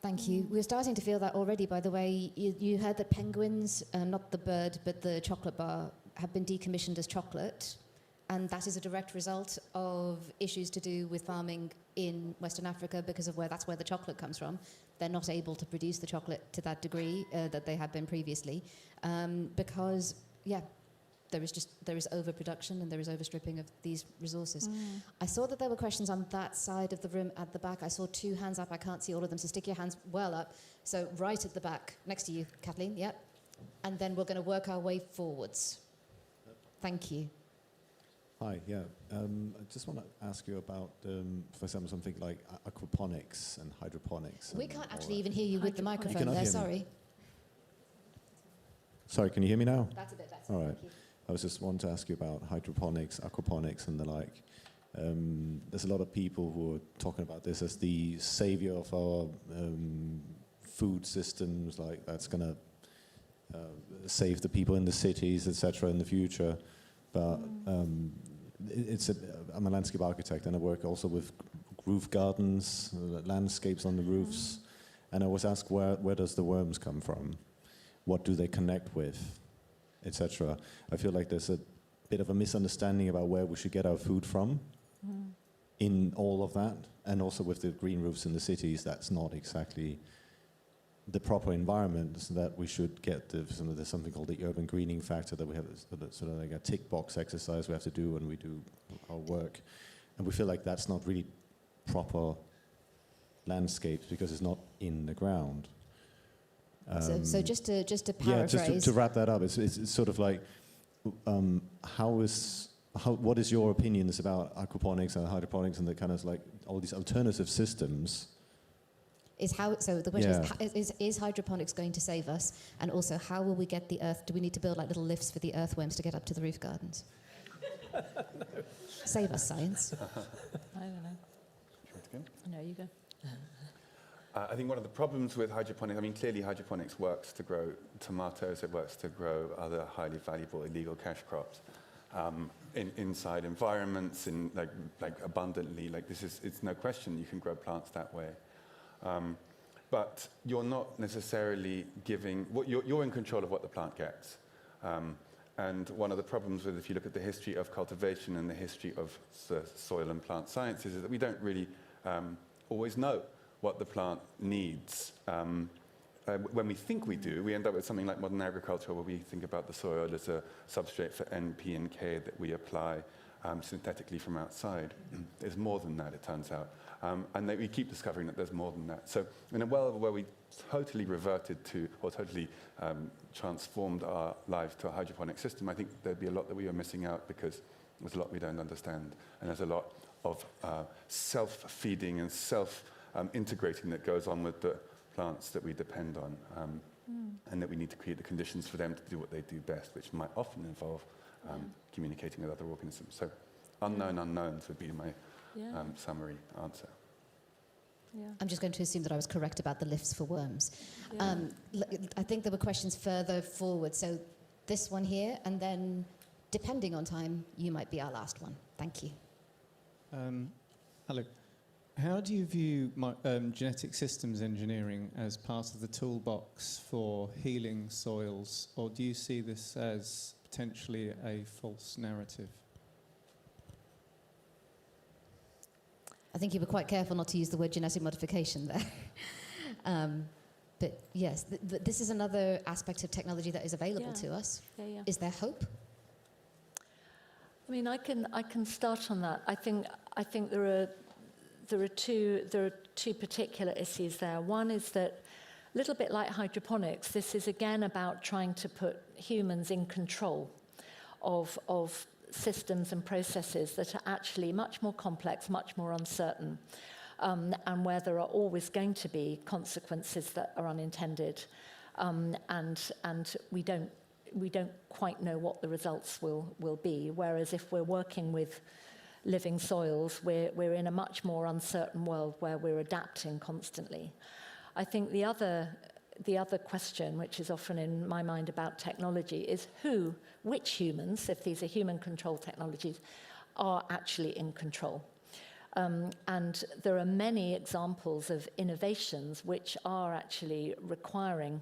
Thank you. We're starting to feel that already, by the way. You heard that penguins, not the bird, but the chocolate bar, have been decommissioned as chocolate. And that is a direct result of issues to do with farming in Western Africa because of that's where the chocolate comes from. They're not able to produce the chocolate to that degree that they had been previously because, there is overproduction and there is overstripping of these resources. I saw that there were questions on that side of the room at the back. I saw 2 hands up. I can't see all of them, so stick your hands well up. So right at the back, next to you, Kathleen, yep. And then we're going to work our way forwards. Thank you. Hi, yeah. I just want to ask you about, for example, something like aquaponics and hydroponics. We can't actually even hear you with the microphone cannot there, hear me. sorry. Sorry, can you hear me now? That's a bit better. All right. Thank you. I was just wanting to ask you about hydroponics, aquaponics, and the like. There's a lot of people who are talking about this as the savior of our food systems, like that's going to save the people in the cities, etc., in the future. But I'm a landscape architect, and I work also with roof gardens, landscapes on the roofs. And I was asked, where does the worms come from? What do they connect with, etc. I feel like there's a bit of a misunderstanding about where we should get our food from in all of that. And also with the green roofs in the cities, that's not exactly the proper environment, so that we should get there's something called the urban greening factor that we have, sort of like a tick box exercise we have to do when we do our work. And we feel like that's not really proper landscapes because it's not in the ground. So just to paraphrase. Yeah, just to wrap that up, it's sort of like, what is your opinions about aquaponics and hydroponics and the kind of like all these alternative systems? So the question is hydroponics going to save us? And also, how will we get the earth? Do we need to build like little lifts for the earthworms to get up to the roof gardens? Save us, science. I don't know. No, you go. I think one of the problems with hydroponics, clearly hydroponics works to grow tomatoes, it works to grow other highly valuable illegal cash crops in inside environments, in like abundantly. It's no question you can grow plants that way. But you're not necessarily giving, you're in control of what the plant gets. And one of the problems with, if you look at the history of cultivation and the history of the soil and plant sciences, is that we don't really always know what the plant needs. When we think we do, we end up with something like modern agriculture, where we think about the soil as a substrate for N, P, and K that we apply synthetically from outside. There's more than that, it turns out. And we keep discovering that there's more than that. So in a world where we totally reverted to, or totally transformed our lives to a hydroponic system, I think there'd be a lot that we are missing out because there's a lot we don't understand. And there's a lot of self-feeding and self-integrating that goes on with the plants that we depend on. And that we need to create the conditions for them to do what they do best, which might often involve communicating with other organisms. So unknown unknowns would be my summary answer. Yeah. I'm just going to assume that I was correct about the lifts for worms. Yeah. I think there were questions further forward. So this one here, and then depending on time, you might be our last one. Thank you. Hello. How do you view genetic systems engineering as part of the toolbox for healing soils, or do you see this as potentially a false narrative? I think you were quite careful not to use the word genetic modification there. But yes, this is another aspect of technology that is available to us. Yeah. Is there hope? I can start on that. I think there are two particular issues there. One is that, a little bit like hydroponics, this is again about trying to put humans in control of systems and processes that are actually much more complex, much more uncertain, and where there are always going to be consequences that are unintended, and we don't quite know what the results will be. Whereas if we're working with living soils, we're in a much more uncertain world where we're adapting constantly. I think the other question, which is often in my mind about technology, is which humans, if these are human-controlled technologies, are actually in control. And there are many examples of innovations which are actually requiring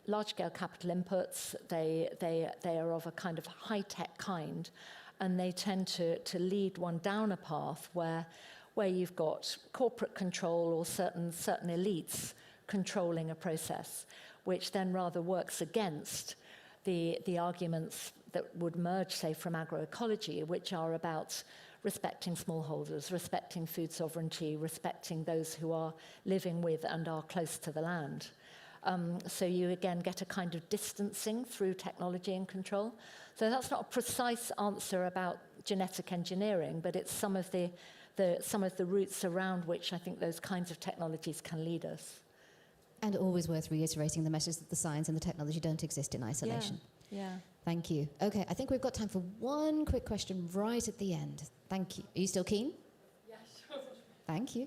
large-scale capital inputs. They are of a kind of high-tech kind, and they tend to lead one down a path where you've got corporate control or certain elites controlling a process, which then rather works against the arguments that would merge, say, from agroecology, which are about respecting smallholders, respecting food sovereignty, respecting those who are living with and are close to the land. So you again get a kind of distancing through technology and control. So that's not a precise answer about genetic engineering, but it's some of the routes around which I think those kinds of technologies can lead us. And always worth reiterating the message that the science and the technology don't exist in isolation. Yeah. Thank you. Okay, I think we've got time for one quick question right at the end. Thank you. Are you still keen? Yeah, sure. Thank you.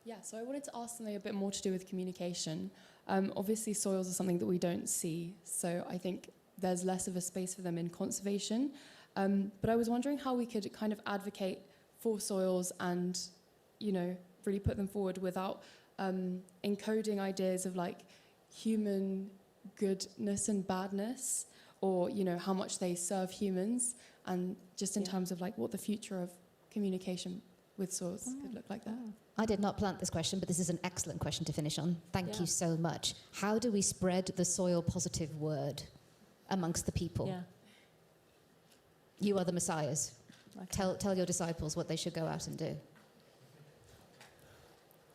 Yeah, so I wanted to ask something a bit more to do with communication. Obviously, soils are something that we don't see, so I think there's less of a space for them in conservation. But I was wondering how we could kind of advocate for soils and, really put them forward without encoding ideas of like human goodness and badness, or how much they serve humans, and just in terms of like what the future of communication with soils could look like there. I did not plant this question, but this is an excellent question to finish on. Thank you so much. How do we spread the soil positive word amongst the people? Yeah. You are the messiahs. Okay. Tell your disciples what they should go out and do.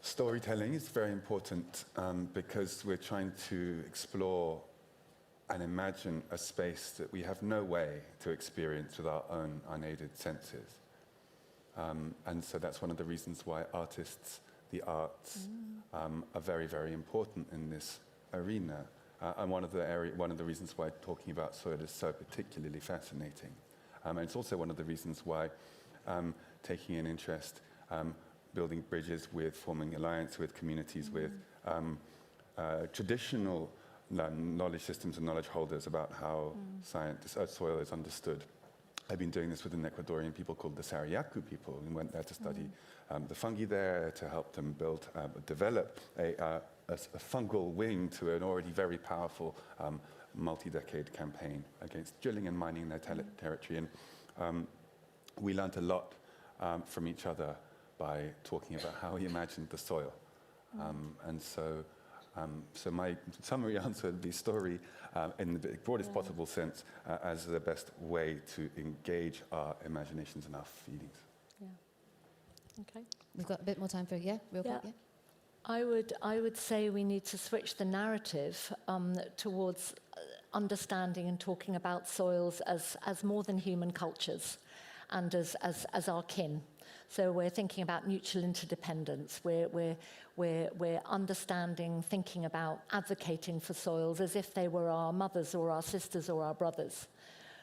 Storytelling is very important because we're trying to explore and imagine a space that we have no way to experience with our own unaided senses. And so that's one of the reasons why artists, the arts, are very, very important in this arena. And one of the reasons why talking about soil is so particularly fascinating. And it's also one of the reasons why taking an interest, building bridges with, forming alliance with communities with traditional knowledge systems and knowledge holders about how soil is understood. I've been doing this with an Ecuadorian people called the Sariaku people, and went there to study the fungi there, to help them develop a fungal wing to an already very powerful multi-decade campaign against drilling and mining their territory. And we learned a lot from each other by talking about how we imagined the soil. And so my summary answer would be story in the broadest possible sense as the best way to engage our imaginations and our feelings. Yeah. Okay. We've got a bit more time for real quick. Yeah. I would say we need to switch the narrative towards understanding and talking about soils as more than human cultures and as our kin. So we're thinking about mutual interdependence. We're understanding, thinking about, advocating for soils as if they were our mothers or our sisters or our brothers,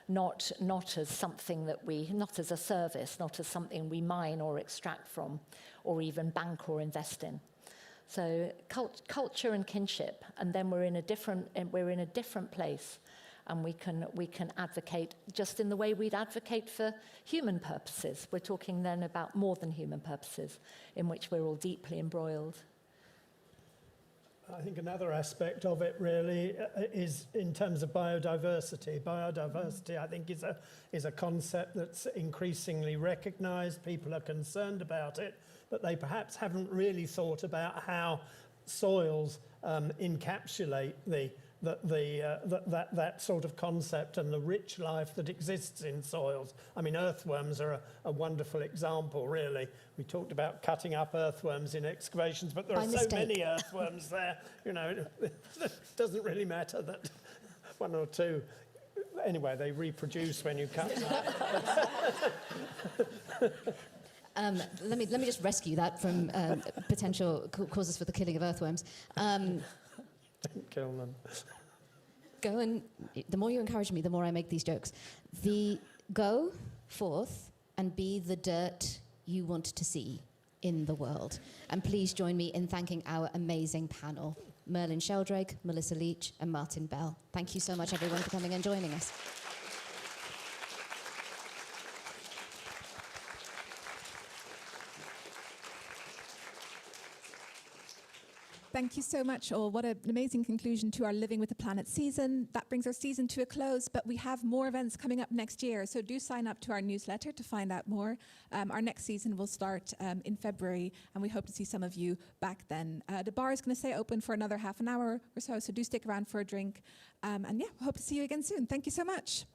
not as something not as a service, not as something we mine or extract from, or even bank or invest in. So culture and kinship, and then we're in a different place. And we can advocate just in the way we'd advocate for human purposes. We're talking then about more than human purposes, in which we're all deeply embroiled. I think another aspect of it really is in terms of biodiversity. Biodiversity, I think, is a concept that's increasingly recognised. People are concerned about it, but they perhaps haven't really thought about how soils encapsulate that sort of concept and the rich life that exists in soils. I mean, earthworms are a wonderful example, really. We talked about cutting up earthworms in excavations, but there are so many earthworms there, it doesn't really matter that one or two. Anyway, they reproduce when you cut them. Let me just rescue that from potential causes for the killing of earthworms. Don't kill them. The more you encourage me, the more I make these jokes. Go forth and be the dirt you want to see in the world. And please join me in thanking our amazing panel, Merlin Sheldrake, Melissa Leach, and Martin Bell. Thank you so much, everyone, for coming and joining us. Thank you so much, all. What an amazing conclusion to our Living with the Planet season. That brings our season to a close, but we have more events coming up next year, so do sign up to our newsletter to find out more. Our next season will start in February, and we hope to see some of you back then. The bar is going to stay open for another half an hour or so do stick around for a drink. And yeah, hope to see you again soon. Thank you so much.